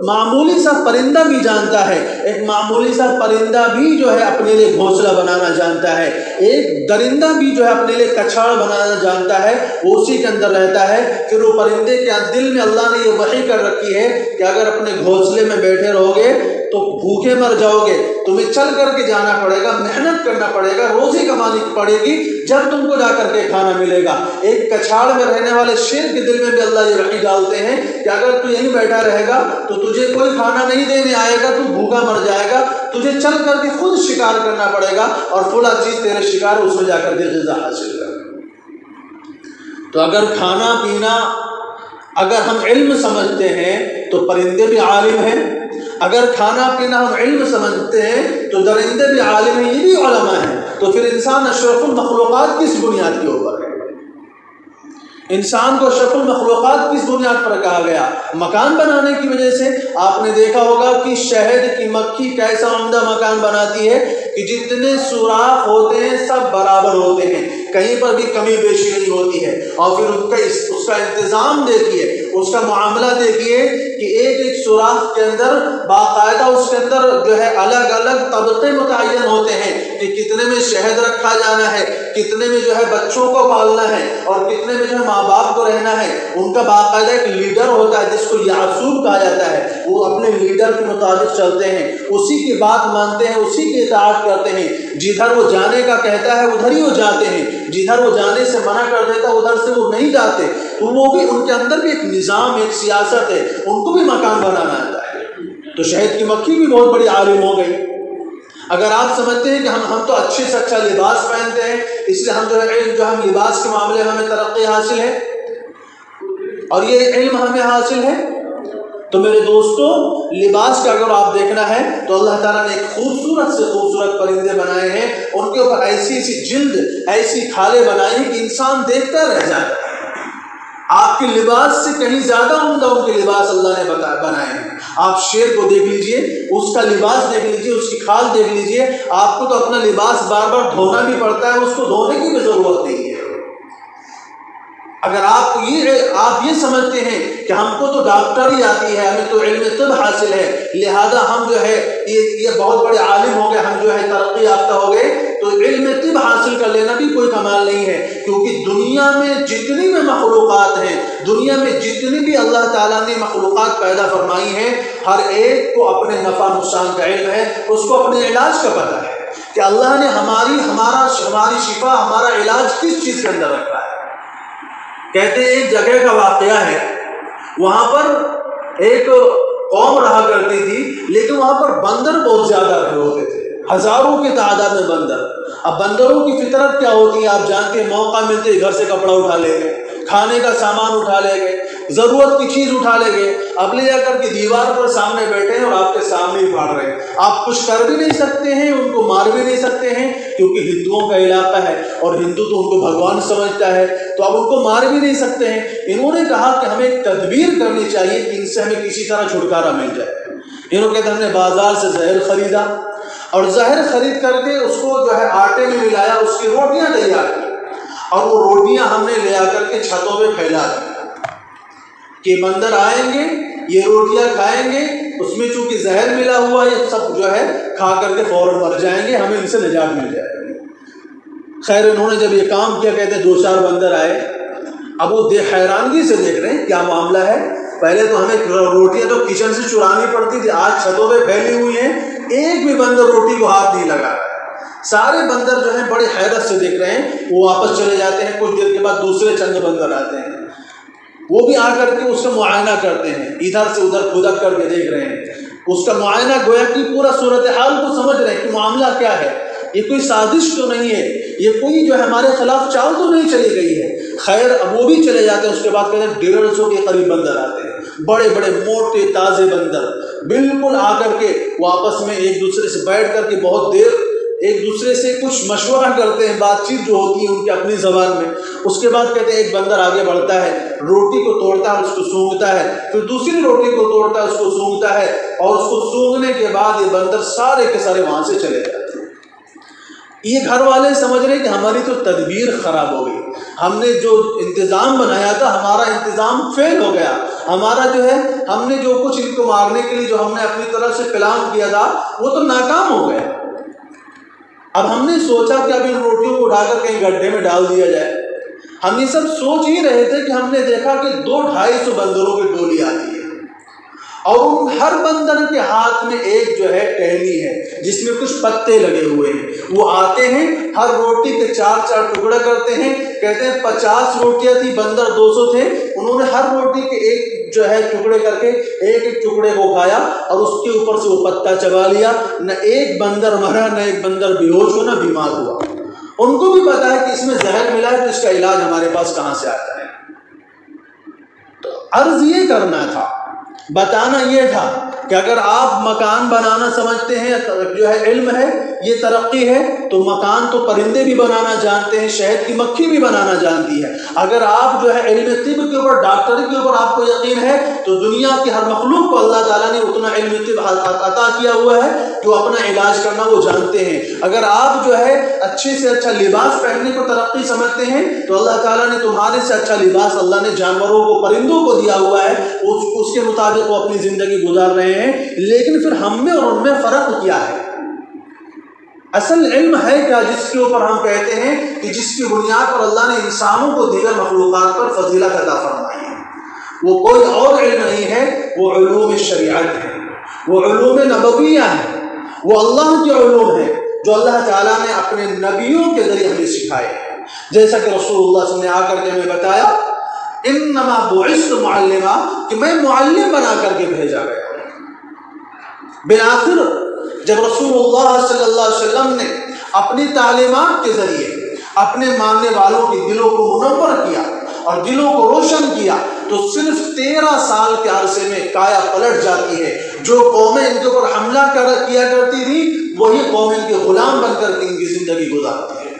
معمولی سا پرندہ بھی جانتا ہے، ایک معمولی سا پرندہ بھی جو ہے اپنے لیے گھونسلہ بنانا جانتا ہے، ایک درندہ بھی جو ہے اپنے لیے کچھاڑ بنانا جانتا ہے، وہ اسی کے اندر رہتا ہے۔ پھر وہ پرندے کے دل میں اللہ نے یہ وحی کر رکھی ہے کہ اگر اپنے گھونسلے میں بیٹھے رہو گے تو بھوکے مر جاؤ گے، تمہیں چل کر کے جانا پڑے گا، محنت کرنا پڑے گا، روزی کمانی پڑے گی، جب تم کو جا کر کے کھانا ملے گا۔ ایک کچھاڑ میں رہنے والے شیر کے دل میں بھی اللہ یہ وحی ڈالتے ہیں کہ اگر تو یہیں بیٹھا رہے گا تو تجھے کوئی کھانا نہیں دینے آئے گا، تو بھوکا مر جائے گا، تجھے چل کر کے خود شکار کرنا پڑے گا اور فلاں چیز تیرے شکار اس میں جا کر کے غذا حاصل کر۔ تو اگر کھانا پینا، اگر ہم علم سمجھتے ہیں تو پرندے بھی عالم ہیں، اگر کھانا پینا ہم علم سمجھتے ہیں تو درندے بھی عالم ہیں، یہ بھی علماء ہیں۔ تو پھر انسان اشرف المخلوقات کس بنیاد کے اوپر ہے؟ انسان کو اشرف المخلوقات کس بنیاد پر کہا گیا؟ مکان بنانے کی وجہ سے۔ آپ نے دیکھا ہوگا کہ شہد کی مکھی کیسا عمدہ مکان بناتی ہے کہ جتنے سوراخ ہوتے ہیں سب برابر ہوتے ہیں، کہیں پر بھی کمی بیشی نہیں ہوتی ہے۔ اور پھر اس کا انتظام دیکھیے، اس کا معاملہ دیکھیے کہ ایک ایک سوراخ کے اندر باقاعدہ اس کے اندر جو ہے الگ الگ طبقے متعین ہوتے ہیں کہ کتنے میں شہد رکھا جانا ہے، کتنے میں جو ہے بچوں کو پالنا ہے، اور کتنے میں جو ہے ماں باپ کو رہنا ہے۔ ان کا باقاعدہ ایک لیڈر ہوتا ہے جس کو یعصوب کہا جاتا ہے، وہ اپنے لیڈر کے مطابق چلتے ہیں، اسی کی بات مانتے ہیں، اسی کی اطاعت کرتے ہیں، جدھر وہ جانے کا کہتا ہے ادھر ہی وہ جاتے ہیں، جدھر وہ جانے سے منع کر دیتا ہے ادھر سے وہ نہیں جاتے۔ تو وہ بھی ان کے اندر بھی ایک نظام، ایک سیاست ہے، ان کو بھی مکان بنانا آتا ہے۔ تو شہد کی مکھی بھی بہت بڑی عالم ہو گئی۔ اگر آپ سمجھتے ہیں کہ ہم تو اچھے سے اچھا لباس پہنتے ہیں، اس لیے ہم ہم لباس کے معاملے میں ہمیں ترقی حاصل ہے اور یہ علم ہمیں حاصل ہے، تو میرے دوستوں لباس کا اگر آپ دیکھنا ہے تو اللہ تعالیٰ نے ایک خوبصورت سے خوبصورت پرندے بنائے ہیں، ان کے اوپر ایسی ایسی جلد، ایسی کھالیں بنائی ہیں کہ انسان دیکھتا رہ جاتا ہے۔ آپ کے لباس سے کہیں زیادہ عمدہ ان کے لباس اللہ نے بنائے ہیں۔ آپ شیر کو دیکھ لیجئے، اس کا لباس دیکھ لیجئے، اس کی کھال دیکھ لیجئے، آپ کو تو اپنا لباس بار بار دھونا بھی پڑتا ہے، اس کو دھونے کی بھی ضرورت نہیں ہے۔ اگر آپ یہ سمجھتے ہیں کہ ہم کو تو ڈاکٹری آتی ہے، ہمیں تو علم طب حاصل ہے، لہذا ہم جو ہے یہ بہت بڑے عالم ہو گئے، ہم جو ہے ترقی یافتہ ہو گئے، تو علم طب حاصل کر لینا بھی کوئی کمال نہیں ہے، کیونکہ دنیا میں جتنی بھی مخلوقات ہیں، دنیا میں جتنی بھی اللہ تعالیٰ نے مخلوقات پیدا فرمائی ہیں، ہر ایک کو اپنے نفع نقصان کا علم ہے، اس کو اپنے علاج کا پتہ ہے کہ اللہ نے ہماری شفا، ہمارا علاج کس چیز کے اندر رکھا ہے۔ کہتے ہیں ایک جگہ کا واقعہ ہے، وہاں پر ایک قوم رہا کرتی تھی، لیکن وہاں پر بندر بہت زیادہ رہے ہوتے تھے، ہزاروں کی تعداد میں بندر۔ اب بندروں کی فطرت کیا ہوتی ہے آپ جانتے ہیں، موقع ملتے ہی گھر سے کپڑا اٹھا لے گئے، کھانے کا سامان اٹھا لے گئے، ضرورت کی چیز اٹھا لے گئے، اب لے جا کر کے دیوار پر سامنے بیٹھے ہیں اور آپ کے سامنے ہی پھاڑ رہے ہیں۔ آپ کچھ کر بھی نہیں سکتے ہیں، ان کو مار بھی نہیں سکتے ہیں، کیونکہ ہندوؤں کا علاقہ ہے اور ہندو تو ان کو بھگوان سمجھتا ہے، تو اب ان کو مار بھی نہیں سکتے ہیں۔ انہوں نے کہا کہ ہمیں ایک تدبیر کرنی چاہیے کہ ان سے ہمیں کسی طرح چھٹکارا مل جائے۔ انہوں کہتے ہیں ہم نے بازار سے زہر خریدا اور زہر خرید کر کے اس کو جو ہے آٹے میں ملایا، اس کی روٹیاں تیار کی اور وہ روٹیاں ہم نے لے آ کر کے چھتوں پہ پھیلا دی کہ بندر آئیں گے، یہ روٹیاں کھائیں گے، اس میں چونکہ زہر ملا ہوا ہے، یہ سب جو ہے کھا کر کے فوراً مر جائیں گے، ہمیں ان سے نجات مل جائے گی۔ خیر انہوں نے جب یہ کام کیا، کہتے ہیں 2-4 بندر آئے، اب وہ حیرانگی سے دیکھ رہے ہیں کیا معاملہ ہے، پہلے تو ہمیں روٹیاں تو کچن سے چرانی پڑتی تھی، آج چھتوں پہ پھیلی ہوئی ہیں، ایک بھی بندر روٹی کو ہاتھ نہیں لگا۔ سارے بندر جو ہیں بڑے حیرت سے دیکھ رہے ہیں، وہ واپس چلے جاتے ہیں، کچھ دیر کے بعد دوسرے چند بندر آتے ہیں، وہ بھی آ کر کے اس کا معائنہ کرتے ہیں، ادھر سے ادھر کھدک کر کے دیکھ رہے ہیں، اس کا معائنہ گویا کہ پورا صورتحال کو سمجھ رہے ہیں کہ معاملہ کیا ہے، یہ کوئی سازش تو نہیں ہے، یہ کوئی جو ہے ہمارے خلاف چال تو نہیں چلی گئی ہے۔ خیر اب وہ بھی چلے جاتے ہیں، اس کے بعد کہتے ہیں 150 کے قریب بندر آتے ہیں، بڑے بڑے موٹے تازے بندر، بالکل آ کر کے واپس میں ایک دوسرے سے بیٹھ کر کے بہت دیر ایک دوسرے سے کچھ مشورہ کرتے ہیں، بات چیت جو ہوتی ہے ان کی اپنی زبان میں۔ اس کے بعد کہتے ہیں ایک بندر آگے بڑھتا ہے، روٹی کو توڑتا ہے، اس کو سونگتا ہے، پھر دوسری روٹی کو توڑتا ہے، اس کو سونگتا ہے، اور اس کو سونگنے کے بعد یہ بندر سارے کے سارے وہاں سے چلے جاتے ہیں۔ یہ گھر والے سمجھ رہے ہیں کہ ہماری تو تدبیر خراب ہو گئی، ہم نے جو انتظام بنایا تھا ہمارا انتظام فیل ہو گیا، ہمارا جو ہے ہم نے جو کچھ ان کو مارنے کے لیے جو ہم نے اپنی طرف سے پلان کیا تھا وہ تو ناکام ہو گیا۔ اب ہم نے سوچا کہ اب ان روٹیوں کو اٹھا کر کہیں گڈھے میں ڈال دیا جائے۔ ہم یہ سب سوچ ہی رہے تھے کہ ہم نے دیکھا کہ 200-250 بندروں کی ٹولی آتی ہے اور ان ہر بندر کے ہاتھ میں ایک جو ہے ٹہنی ہے جس میں کچھ پتے لگے ہوئے ہیں، وہ آتے ہیں ہر روٹی کے 4-4 ٹکڑے کرتے ہیں، کہتے ہیں 50 روٹیاں تھی، بندر 200 تھے، انہوں نے ہر روٹی کے ایک جو ہے ٹکڑے کر کے ایک ایک ٹکڑے کو کھایا اور اس کے اوپر سے وہ پتا چبا لیا، نہ ایک بندر مرا، نہ ایک بندر بے ہوش ہوا، نہ بیمار ہوا۔ ان کو بھی پتا ہے کہ اس میں زہر ملا ہے تو اس کا علاج ہمارے پاس کہاں سے آتا ہے۔ تو عرض یہ کرنا تھا، بتانا یہ تھا کہ اگر آپ مکان بنانا سمجھتے ہیں، جو ہے علم ہے، یہ ترقی ہے، تو مکان تو پرندے بھی بنانا جانتے ہیں، شہد کی مکھی بھی بنانا جانتی ہے۔ اگر آپ جو ہے علم طب کے اوپر، ڈاکٹری کے اوپر آپ کو یقین ہے تو دنیا کی ہر مخلوق کو اللہ تعالیٰ نے اتنا علم طب عطا کیا ہوا ہے کہ وہ اپنا علاج کرنا وہ جانتے ہیں۔ اگر آپ جو ہے اچھے سے اچھا لباس پہننے کو ترقی سمجھتے ہیں تو اللہ تعالیٰ نے تمہارے سے اچھا لباس اللہ نے جانوروں کو، پرندوں کو دیا ہوا ہے، اس کے مطابق وہ اپنی زندگی گزار رہے ہیں۔ لیکن پھر ہم میں اور ان میں فرق کیا ہے؟ اصل علم ہے کیا جس کے اوپر ہم کہتے ہیں کہ جس کی بنیاد پر اللہ نے انسانوں کو دیگر مخلوقات پر فضیلت عطا فرمائی ہے؟ وہ کوئی اور علم نہیں ہے، وہ علوم شریعت ہے، وہ علوم نبویہ ہے، وہ اللہ کے علوم ہے جو اللہ تعالیٰ نے اپنے نبیوں کے ذریعے ہمیں سکھائے ہیں۔ جیسا کہ رسول اللہ صلی اللہ علیہ وسلم نے آ کر کے ہمیں بتایا، انما بعثت معلما، کہ میں معلم بنا کر کے بھیجا گیا۔ بالآخر جب رسول اللہ صلی اللہ علیہ وسلم نے اپنی تعلیمات کے ذریعے اپنے ماننے والوں کے دلوں کو منور کیا اور دلوں کو روشن کیا تو صرف 13 سال کے عرصے میں کایا پلٹ جاتی ہے. جو قومیں ان کے اوپر حملہ کیا کرتی تھی وہی قوم ان کے غلام بن کر کے ان کی زندگی گزارتی ہے.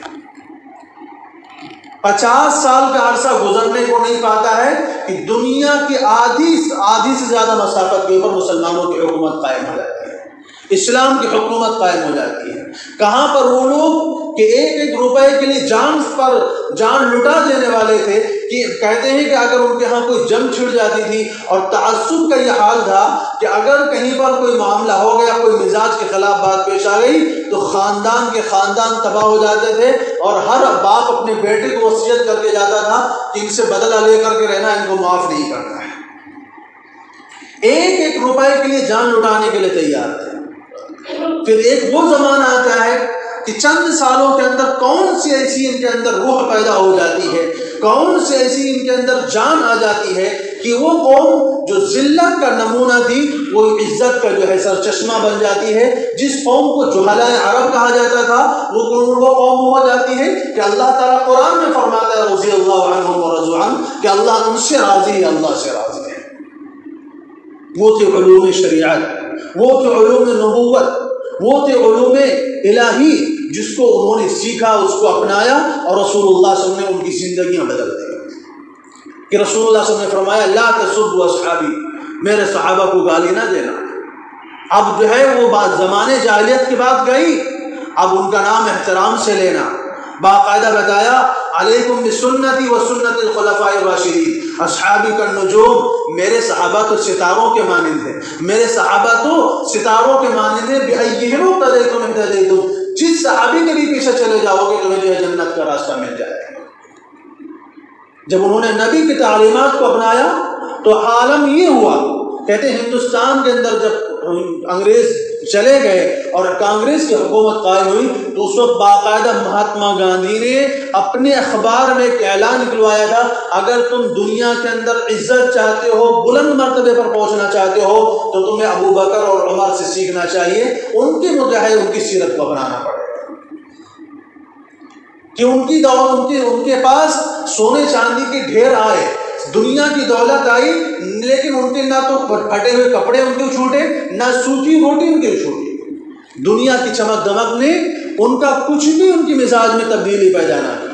50 سال کا عرصہ گزرنے کو نہیں پاتا ہے کہ دنیا کی آدھی سے زیادہ مسافت کے اوپر مسلمانوں کی حکومت قائم ہو جاتی ہے, اسلام کی حکومت قائم ہو جاتی ہے. کہاں پر وہ لوگ کہ ایک روپے کے لیے جان لٹا دینے والے تھے, کہ کہتے ہیں کہ اگر ان کے ہاں کوئی جنگ چھڑ جاتی تھی اور تعصب کا یہ حال تھا کہ اگر کہیں پر کوئی معاملہ ہو گیا, کوئی مزاج کے خلاف بات پیش آ گئی تو خاندان تباہ ہو جاتے تھے اور ہر باپ اپنے بیٹے کو وصیت کر کے جاتا تھا کہ ان سے بدلہ لے کر کے رہنا, ان کو معاف نہیں کرنا ہے. ایک روپے کے لیے جان لٹانے کے لیے تیار تھے. پھر ایک وہ زمانہ آتا ہے کہ چند سالوں کے اندر کون سی ایسی ان کے اندر روح پیدا ہو جاتی ہے, کون سی ایسی ان کے اندر جان آ جاتی ہے کہ وہ قوم جو ذلت کا نمونہ تھی وہ عزت کا جو ہے سرچشمہ بن جاتی ہے. جس قوم کو جہلاء عرب کہا جاتا تھا وہ قوم ہو جاتی ہے کہ اللہ تعالیٰ قرآن میں فرماتا ہے رضی اللہ عنہم ورضوا عنہ کہ اللہ ان سے راضی ہے, اللہ سے راضی ہے. وہ تھے علوم شریعت, وہ تھے علوم نبوت, وہ تھے علوم الہی جس کو انہوں نے سیکھا, اس کو اپنایا اور رسول اللہ صلی اللہ علیہ وسلم نے ان کی زندگیاں بدل دی. کہ رسول اللہ صلی اللہ علیہ وسلم نے فرمایا لا تسبوا اصحابی, میرے صحابہ کو گالی نہ دینا. اب جو ہے وہ بات زمانے جاہلیت کی بات گئی, اب ان کا نام احترام سے لینا. باقاعدہ بتایا علیکم بسنتی و سنت الخلفاء الراشدین, اصحابی کا نجوم, میرے صحابہ تو ستاروں کے مانند ہیں, میرے صحابہ تو ستاروں کے مانند ہیں. بِأَيِّهِمْ اقْتَدَيْتُمْ اهْتَدَيْتُمْ, جس صحابی کے بھی پیچھے چلے جاؤ گے تمہیں جو ہے جنت کا راستہ مل جائے گا. جب انہوں نے نبی کی تعلیمات کو اپنایا تو عالم یہ ہوا, کہتے ہیں ہندوستان کے اندر جب انگریز چلے گئے اور کانگریس کی حکومت قائم ہوئی تو اس وقت باقاعدہ مہاتما گاندھی نے اپنے اخبار میں ایک اعلان نکلوایا تھا, اگر تم دنیا کے اندر عزت چاہتے ہو, بلند مرتبے پر پہنچنا چاہتے ہو تو تمہیں ابو بکر اور عمر سے سیکھنا چاہیے, ان کے مجاہد ان کی سیرت کو اپنانا پڑے گا. کہ ان کی دولت ان کے پاس سونے چاندی کے ڈھیر آئے, دنیا کی دولت آئی, لیکن ان کے نہ تو پھٹے ہوئے کپڑے ان کے چھوٹے, نہ سوکھی روٹی ان کے چھوٹی. دنیا کی چمک دمک نے ان کا کچھ بھی ان کی مزاج میں تبدیلی پیدا نہ کی.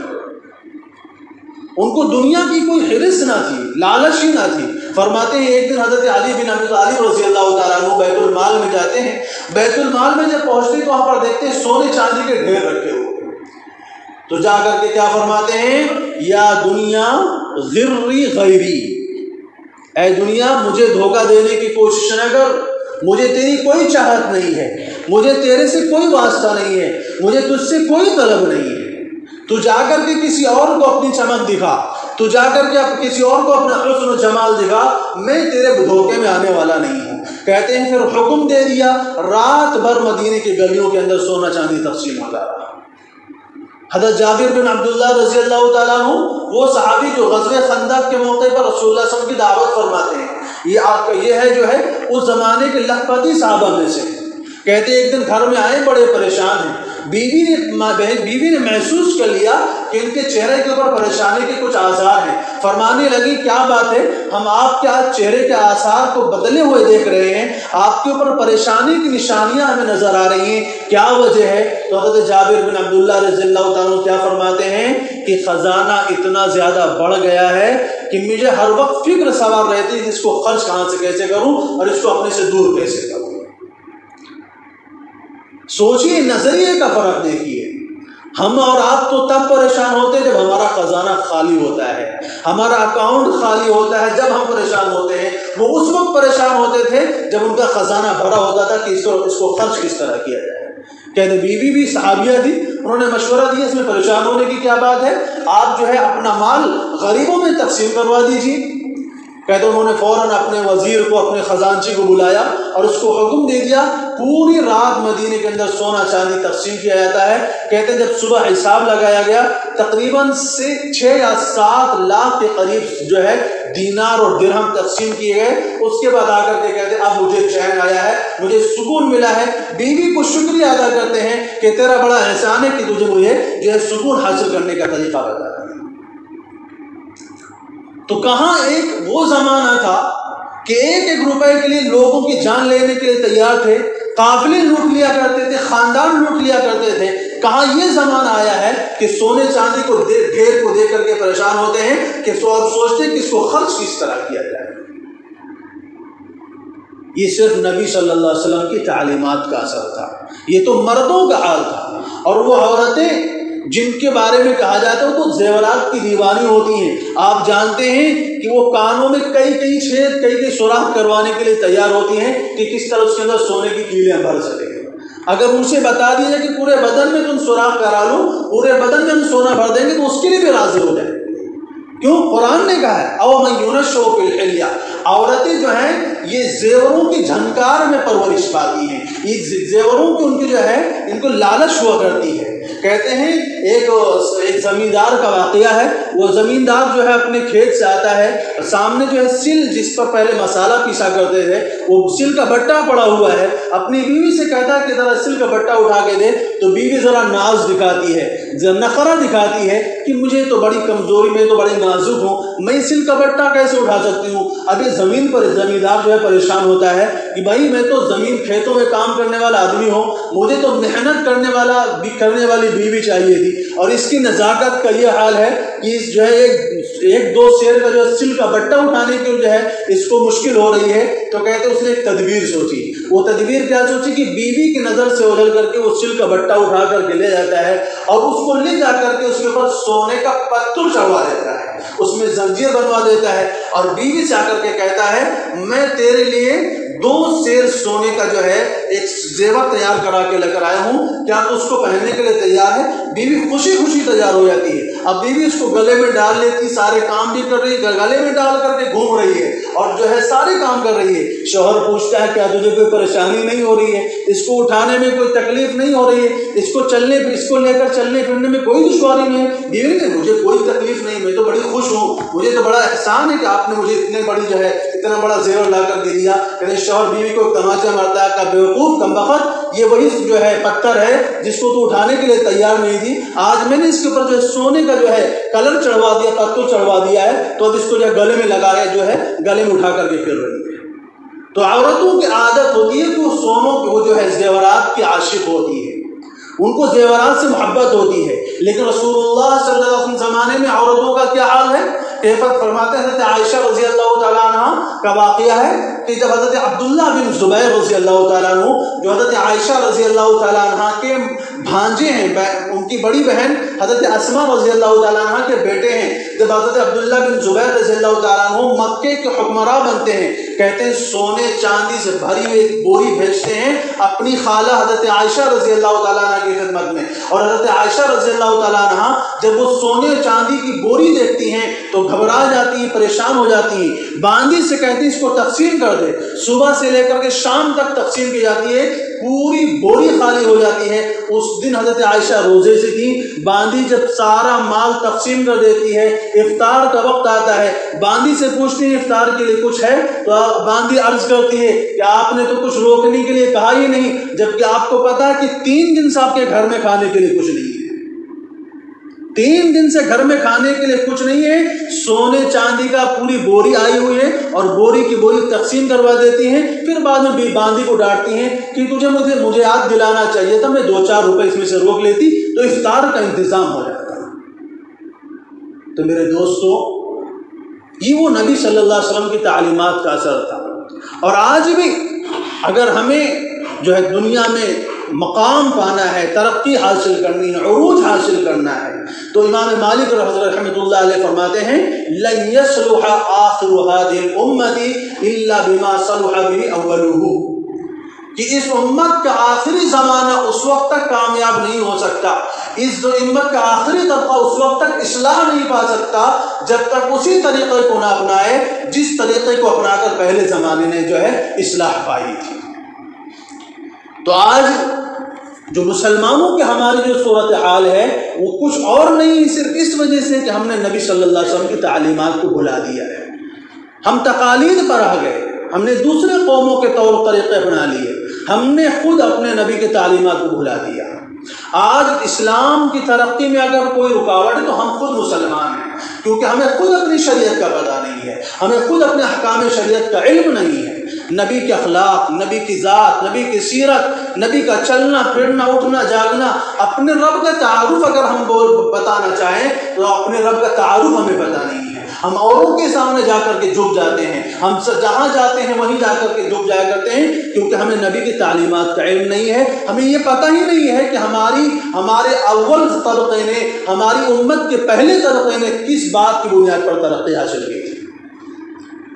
ان کو دنیا کی کوئی حرص نہ تھی, لالچ ہی نہ تھی. فرماتے ہیں ایک دن حضرت علی بن ابی طالب رضی اللہ تعالیٰ عنہ بیت المال میں جاتے ہیں. بیت المال میں جب پہنچتے تو وہاں پر دیکھتے ہیں سونے چاندی کے ڈھیر رکھے ہوئے. تو جا کر کے کیا فرماتے ہیں, یا دنیا غری غیری, اے دنیا مجھے دھوکہ دینے کی کوشش نہ کر, مجھے تیری کوئی چاہت نہیں ہے, مجھے تیرے سے کوئی واسطہ نہیں ہے, مجھے تجھ سے کوئی طلب نہیں ہے. تو جا کر کے کسی اور کو اپنی چمک دکھا, تو جا کر کے کسی اور کو اپنا حسن و جمال دکھا, میں تیرے دھوکے میں آنے والا نہیں ہوں. کہتے ہیں پھر حکم دے دیا, رات بھر مدینے کی گلیوں کے اندر سونا چاندی تقسیم ہوتا رہا. حضرت جابر بن عبداللہ رضی اللہ تعالیٰ عنہ وہ صحابی جو غزوہ خندق کے موقع پر رسول اللہ صلی اللہ علیہ وسلم کی دعوت فرماتے ہیں, یہ ہے جو ہے اس زمانے کے لکھپتی صحابہ میں سے. کہتے ایک دن گھر میں آئے بڑے پریشان ہیں. بیوی نے محسوس کر لیا کہ ان کے چہرے کے اوپر پریشانی کے کچھ آثار ہیں. فرمانے لگی کیا بات ہے, ہم آپ کے آج چہرے کے آثار کو بدلے ہوئے دیکھ رہے ہیں, آپ کے اوپر پریشانی کی نشانیاں ہمیں نظر آ رہی ہیں, کیا وجہ ہے؟ تو حضرت جابر بن عبداللہ رضی اللہ تعالیٰ کیا فرماتے ہیں کہ خزانہ اتنا زیادہ بڑھ گیا ہے کہ مجھے ہر وقت فکر سوار رہتی ہے اس کو خرچ کہاں سے کیسے کروں اور اس کو اپنے سے دور کیسے کروں. سوچئے, نظریے کا فرق دیکھیے. ہم اور آپ تو تب پریشان ہوتے ہیں جب ہمارا خزانہ خالی ہوتا ہے, ہمارا اکاؤنٹ خالی ہوتا ہے, جب ہم پریشان ہوتے ہیں. وہ اس وقت پریشان ہوتے تھے جب ان کا خزانہ بھرا ہوتا تھا کہ اس کو خرچ کس طرح کیا جائے. کہتے بیوی بھی صحابیہ تھی, انہوں نے مشورہ دیا اس میں پریشان ہونے کی کیا بات ہے, آپ جو ہے اپنا مال غریبوں میں تقسیم کروا دیجیے. کہتے انہوں نے فوراً اپنے وزیر کو, اپنے خزانچی کو بلایا اور اس کو حکم دے دیا پوری رات مدینے کے اندر سونا چاندی تقسیم کیا جاتا ہے. کہتے جب صبح حساب لگایا گیا تقریباً 6 یا 7 لاکھ کے قریب جو ہے دینار اور درہم تقسیم کیے گئے، اس کے بعد آ کر کے کہتے اب مجھے چین آیا ہے، مجھے سکون ملا ہے۔ بیوی کو شکریہ ادا کرتے ہیں کہ تیرا بڑا احسان ہے کہ تجھے مجھے جو ہے سکون حاصل کرنے کا طریقہ بتایا۔ تو کہاں ایک وہ زمانہ تھا کہ ایک ایک روپے کے لیے لوگوں کی جان لینے کے لیے تیار تھے، قافلے لوٹ لیا کرتے تھے، خاندان لوٹ لیا کرتے تھے۔ کہاں یہ زمانہ آیا ہے کہ سونے چاندی کو ڈھیر کو دے کر کے پریشان ہوتے ہیں کہ سوچتے ہیں کہ اس کو خرچ کس طرح کیا جائے۔ یہ صرف نبی صلی اللہ علیہ وسلم کی تعلیمات کا اثر تھا، یہ تو مردوں کا حال تھا۔ اور وہ عورتیں جن کے بارے میں کہا جاتا ہے وہ تو زیورات کی دیوانی ہوتی ہیں، آپ جانتے ہیں کہ وہ کانوں میں کئی چھید کئی سوراخ کروانے کے لیے تیار ہوتی ہیں کہ کس طرح اس کے اندر سونے کی کیلیاں بھر سکیں۔ اگر ان سے بتا دیا جائے کہ پورے بدن میں تم سوراخ کرا لو، پورے بدن میں ہم سونا بھر دیں گے، تو اس کے لیے بھی راضی ہو جائیں۔ کیوں؟ قرآن نے کہا ہے او من ينشأ في الحلیہ، عورتیں جو ہیں یہ زیوروں کی جھنکار میں پرورش پاتی ہیں، یہ زیوروں کی ان کی جو ہے ان کو لالچ ہوا کرتی ہے۔ کہتے ہیں ایک زمیندار کا واقعہ ہے، وہ زمیندار جو ہے اپنے کھیت سے آتا ہے، سامنے جو ہے سل جس پر پہلے مسالہ پیسا کرتے تھے وہ سل کا بٹا پڑا ہوا ہے، اپنی بیوی سے کہتا ہے کہ ذرا سل کا بٹا اٹھا کے دے، تو بیوی ذرا ناز دکھاتی ہے، نخرہ دکھاتی ہے کہ مجھے تو بڑی کمزوری، میں تو بڑی نازک ہوں، میں سل کا بٹا کیسے اٹھا سکتی ہوں۔ اب یہ زمین پر زمیندار جو ہے پریشان ہوتا ہے کہ بھائی میں تو زمین کھیتوں میں کام کرنے والا آدمی ہوں، مجھے تو محنت کرنے والی بیوی چاہیے تھی، اور اس کی نزاکت کا یہ حال ہے کہ جو ہے ایک دو سیر کا جو ہے سل کا بٹا اٹھانے کے جو ہے اس کو مشکل ہو رہی ہے۔ تو کہتے اس نے ایک تدبیر سوچی، وہ تدبیر کیا سوچی کہ بیوی کی نظر سے اوجھل کر کے وہ سل کا بٹا اٹھا کر کے لے جاتا ہے اور اس کو لے جا کر کے اس کے اوپر سونے کا پتھر چڑھوا دیتا ہے، اس میں زنجیر بنوا دیتا ہے، اور بیوی سے آ کر کے کہتا ہے میں تیرے لیے 2 سیر سونے کا جو ہے ایک زیور تیار کرا کے لے کر آیا ہوں، کیا تو اس کو پہننے کے لیے تیار ہے؟ بیوی خوشی خوشی تیار ہو جاتی ہے۔ اب بیوی اس کو گلے میں ڈال لیتی، سارے کام بھی کر رہی ہے، گلے میں ڈال کر کے گھوم رہی ہے اور جو ہے سارے کام کر رہی ہے۔ شوہر پوچھتا ہے کیا تجھے کوئی پریشانی نہیں ہو رہی ہے؟ اس کو اٹھانے میں کوئی تکلیف نہیں ہو رہی ہے؟ اس کو لے کر چلنے پھرنے میں کوئی دشواری نہیں ہے؟ بیوی نے مجھے کوئی تکلیف نہیں، میں تو بڑی خوش ہوں، مجھے تو بڑا احسان ہے کہ آپ نے مجھے اتنا بڑا زیور لا کر دے دیا۔ کہتے شوہر بیوی کو تماچا مارتا ہے کہ بیوقوف کم بخت، یہ وہی جو ہے پتھر ہے جس کو تو اٹھانے کے لیے تیار نہیں تھی، آج میں نے اس کے اوپر جو ہے سونے کا جو ہے کلر چڑھوا دیا، پتھر چڑھوا دیا ہے، تو اب اس کو جو ہے گلے میں لگایا جو ہے گلے میں اٹھا کر کے پھر رہی ہے۔ تو عورتوں کی عادت ہوتی ہے کہ وہ سونوں کی وہ جو ہے زیورات کی عاشق ہوتی ہے، ان کو زیورات سے محبت ہوتی ہے۔ لیکن رسول اللہ صلی اللہ علیہ وسلم زمانے میں عورتوں کا کیا حال ہے؟ کیفیت فرماتے ہیں حضرت عائشہ رضی اللہ تعالیٰ عنہ کا واقعہ ہے کہ جب حضرت عبداللہ بن زبیر رضی اللہ تعالیٰ عنہ جو حضرت عائشہ رضی اللہ تعالیٰ عنہ کے بھانجے ہیں، ان کی بڑی بہن حضرت اسما رضی اللہ تعالیٰ عنہ کے بیٹے ہیں، جب حضرت عبداللہ بن زبیر رضی اللہ تعالیٰ عنہ مکے کے حکمراں بنتے ہیں، کہتے ہیں سونے چاندی سے بھری ہوئی ایک بوری بھیجتے ہیں اپنی خالہ حضرت عائشہ رضی اللہ تعالیٰ عنہ کی خدمت میں، اور حضرت عائشہ رضی اللہ تعالیٰ عنہ جب وہ سونے چاندی کی بوری دیکھتی ہیں تو گھبرا جاتی ہیں، پریشان ہو جاتی ہیں، باندھی سے کہتی ہیں اس کو تقسیم کر دے۔ صبح سے لے کر کے شام تک تقسیم کی جاتی ہے، پوری بوری خالی ہو جاتی ہے۔ اس دن حضرت عائشہ روزے سے تھی، باندھی جب سارا مال تقسیم کر دیتی ہے، افطار کا وقت آتا ہے، باندھی سے پوچھتی ہے افطار کے لیے کچھ ہے؟ تو باندھی عرض کرتی ہے کہ آپ نے تو کچھ روکنے کے لیے کہا ہی نہیں، جبکہ آپ کو پتا ہے کہ 3 دن سے آپ کے گھر میں کھانے کے لیے کچھ نہیں ہے، 3 دن سے گھر میں کھانے کے لیے کچھ نہیں ہے۔ سونے چاندی کا پوری بوری آئی ہوئی ہے اور بوری کی بوری تقسیم کروا دیتی ہیں، پھر بعد میں باندھی کو ڈانٹتی ہیں کہ مجھے یاد دلانا چاہیے تھا، میں 2-4 روپے اس میں سے روک لیتی تو افطار کا انتظام ہو جاتا۔ تو میرے دوستو، یہ وہ نبی صلی اللہ علیہ وسلم کی تعلیمات کا اثر تھا۔ اور آج بھی اگر ہمیں جو ہے دنیا میں مقام پانا ہے، ترقی حاصل کرنی ہے، عروج حاصل کرنا ہے، تو امام مالک رحمۃ اللہ علیہ فرماتے ہیں لن يصلح آخر هذه الامة الا بما صلح به اولها، کہ اس امت کا آخری زمانہ اس وقت تک کامیاب نہیں ہو سکتا، اس امت کا آخری طبقہ اس وقت تک اصلاح نہیں پا سکتا جب تک اسی طریقے کو نہ اپنائے جس طریقے کو اپنا کر پہلے زمانے نے جو ہے اصلاح پائی تھی۔ تو آج جو مسلمانوں کے ہماری جو صورتحال ہے وہ کچھ اور نہیں، صرف اس وجہ سے کہ ہم نے نبی صلی اللہ علیہ وسلم کی تعلیمات کو بھلا دیا ہے۔ ہم تقالید پر آ گئے، ہم نے دوسرے قوموں کے طور طریقے اپنا لیے، ہم نے خود اپنے نبی کی تعلیمات کو بھلا دیا۔ آج اسلام کی ترقی میں اگر کوئی رکاوٹ ہے تو ہم خود مسلمان ہیں، کیونکہ ہمیں خود اپنی شریعت کا پتہ نہیں ہے، ہمیں خود اپنے احکام شریعت کا علم نہیں ہے۔ نبی کے اخلاق، نبی کی ذات، نبی کی سیرت، نبی کا چلنا پھرنا اٹھنا جاگنا، اپنے رب کا تعارف اگر ہم بتانا چاہیں تو اپنے رب کا تعارف ہمیں پتہ نہیں ہے۔ ہم اوروں کے سامنے جا کر کے جھک جاتے ہیں، ہم جہاں جاتے ہیں وہیں جا کر کے جھک جایا کرتے ہیں، کیونکہ ہمیں نبی کی تعلیمات کا علم نہیں ہے، ہمیں یہ پتہ ہی نہیں ہے کہ ہمارے اول طبقے نے، ہماری امت کے پہلے طبقے نے کس بات کی بنیاد پر ترقی حاصل کی تھی۔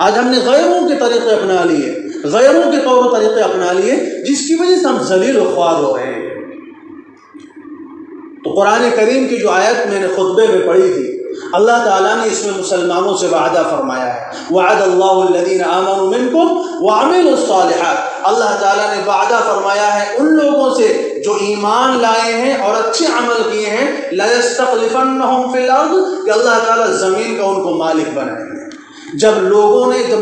آج ہم نے غیروں کے طریقے اپنا لیے، غیروں کے طور طریقے اپنا لیے، جس کی وجہ سے ہم ذلیل و خوار ہو رہے ہیں۔ تو قرآن کریم کی جو آیت میں نے خطبے میں پڑھی تھی، اللہ تعالیٰ نے اس میں مسلمانوں سے وعدہ فرمایا ہے، وعد اللہ الذین آمنوا منکم وعملوا الصالحات۔ اللہ تعالیٰ نے وعدہ فرمایا ہے ان لوگوں سے جو ایمان لائے ہیں اور اچھے عمل کیے ہیں، لَيَسْتَخْلِفَنَّهُمْ فِي الْأَرْضِ، کہ اللہ تعالیٰ زمین کا ان کو مالک بنائیں گے۔ جب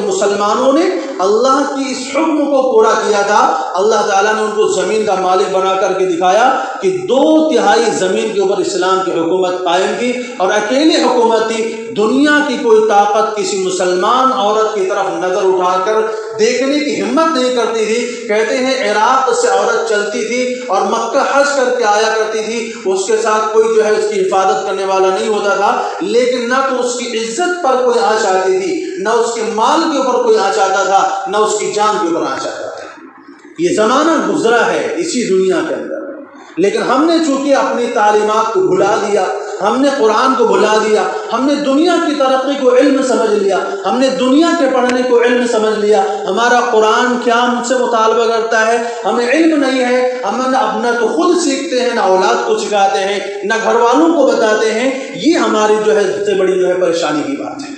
مسلمانوں نے اللہ کی اس حکم کو پورا کیا تھا، اللہ تعالیٰ نے ان کو زمین کا مالک بنا کر کے دکھایا کہ 2/3 زمین کے اوپر اسلام کی حکومت قائم کی، اور اکیلی حکومت تھی۔ دنیا کی کوئی طاقت کسی مسلمان عورت کی طرف نظر اٹھا کر دیکھنے کی ہمت نہیں کرتی تھی۔ کہتے ہیں عراق سے عورت چلتی تھی اور مکہ حج کر کے آیا کرتی تھی، اس کے ساتھ کوئی جو ہے اس کی حفاظت کرنے والا نہیں ہوتا تھا، لیکن نہ تو اس کی عزت پر کوئی آنچ آتی تھی، نہ اس کے مال کے اوپر کوئی آنچ آتا تھا، نہ اس کی جان کے اوپر آنچ آتا تھا۔ یہ زمانہ گزرا ہے اسی دنیا کے اندر، لیکن ہم نے چونکہ اپنی تعلیمات کو بھلا دیا، ہم نے قرآن کو بھلا دیا، ہم نے دنیا کی ترقی کو علم سمجھ لیا، ہم نے دنیا کے پڑھنے کو علم سمجھ لیا۔ ہمارا قرآن کیا مجھ سے مطالبہ کرتا ہے ہمیں علم نہیں ہے، ہم نہ تو خود سیکھتے ہیں، نہ اولاد کو سکھاتے ہیں، نہ گھر والوں کو بتاتے ہیں۔ یہ ہماری جو ہے سب سے بڑی جو ہے پریشانی کی بات ہے۔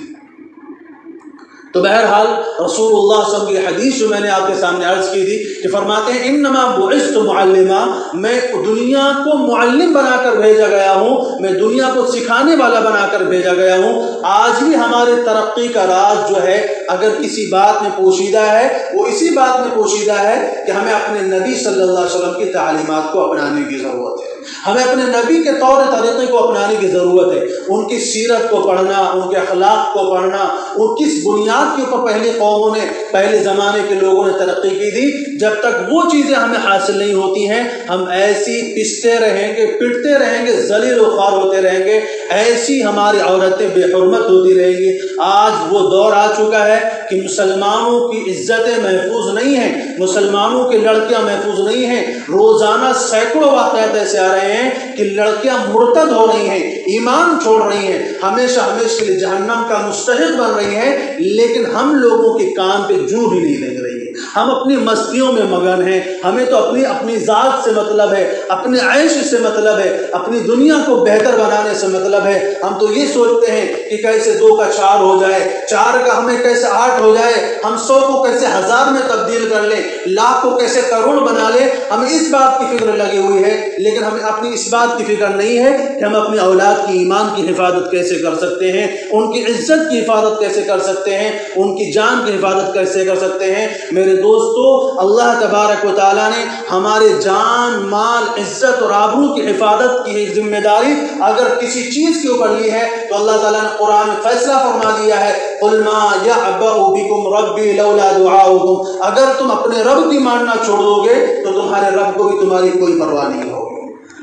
تو بہرحال رسول اللہ صلی اللہ علیہ وسلم کی حدیث جو میں نے آپ کے سامنے عرض کی تھی کہ فرماتے ہیں انما بعثت معلما، میں دنیا کو معلم بنا کر بھیجا گیا ہوں، میں دنیا کو سکھانے والا بنا کر بھیجا گیا ہوں۔ آج بھی ہماری ترقی کا راز جو ہے اگر کسی بات میں پوشیدہ ہے، وہ اسی بات میں پوشیدہ ہے کہ ہمیں اپنے نبی صلی اللہ علیہ وسلم کی تعلیمات کو اپنانے کی ضرورت ہے، ہمیں اپنے نبی کے طور طریقے کو اپنانے کی ضرورت ہے۔ ان کی سیرت کو پڑھنا، ان کے اخلاق کو پڑھنا، ان کس بنیاد کے اوپر پہلی قوموں نے، پہلے زمانے کے لوگوں نے ترقی کی تھی، جب تک وہ چیزیں ہمیں حاصل نہیں ہوتی ہیں ہم ایسی پستے رہیں گے، پٹتے رہیں گے، ذلیل و خوار ہوتے رہیں گے، ایسی ہماری عورتیں بے حرمت ہوتی رہیں گی۔ آج وہ دور آ چکا ہے کہ مسلمانوں کی عزتیں محفوظ نہیں ہیں، مسلمانوں کی لڑکیاں محفوظ نہیں ہیں۔ روزانہ سینکڑوں واقعات ایسے آ رہے ہیں کہ لڑکیاں مرتد ہو رہی ہیں، ایمان چھوڑ رہی ہیں، ہمیشہ ہمیشہ کے لیے جہنم کا مستحق بن رہی ہیں، لیکن ہم لوگوں کے کام پہ جو بھی نہیں لگ رہی ہے۔ ہم اپنی مستیوں میں مگن ہیں، ہمیں تو اپنی ذات سے مطلب ہے، اپنے عیش سے مطلب ہے، اپنی دنیا کو بہتر بنانے سے مطلب ہے۔ ہم تو یہ سوچتے ہیں کہ کیسے 2 کا 4 ہو جائے، 4 کا ہمیں کیسے 8 ہو جائے، ہم 100 کو کیسے 1000 میں تبدیل کر لیں، لاکھ کو کیسے کروڑ بنا لیں۔ ہمیں اس بات کی فکر لگی ہوئی ہے، لیکن ہمیں اپنی اس بات کی فکر نہیں ہے کہ ہم اپنی اولاد کی ایمان کی حفاظت کیسے کر سکتے ہیں، ان کی عزت کی حفاظت کیسے کر سکتے ہیں، ان کی جان کی حفاظت کیسے کر سکتے ہیں۔ میرے دوستو، اللہ تبارک و تعالیٰ نے ہمارے جان، مال، عزت اور آبرو کی حفاظت کی ذمہ داری اگر کسی چیز کے اوپر لی ہے تو اللہ تعالیٰ نے قرآن میں فیصلہ فرما دیا ہے، قُلْ مَا يَعْبَأُ بِكُمْ رَبِّي لَوْلَا دُعَاؤُكُمْ، اگر تم اپنے رب کی ماننا چھوڑ دو گے تو تمہارے رب کو بھی تمہاری کوئی پرواہ نہیں ہوگی۔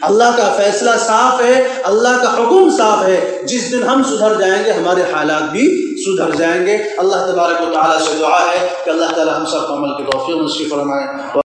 اللہ کا فیصلہ صاف ہے، اللہ کا حکم صاف ہے، جس دن ہم سدھر جائیں گے ہمارے حالات بھی سدھر جائیں گے۔ اللہ تبارک و تعالیٰ سے دعا ہے کہ اللہ تعالیٰ ہم سب کو عمل کی توفیق نصیب فرمائے۔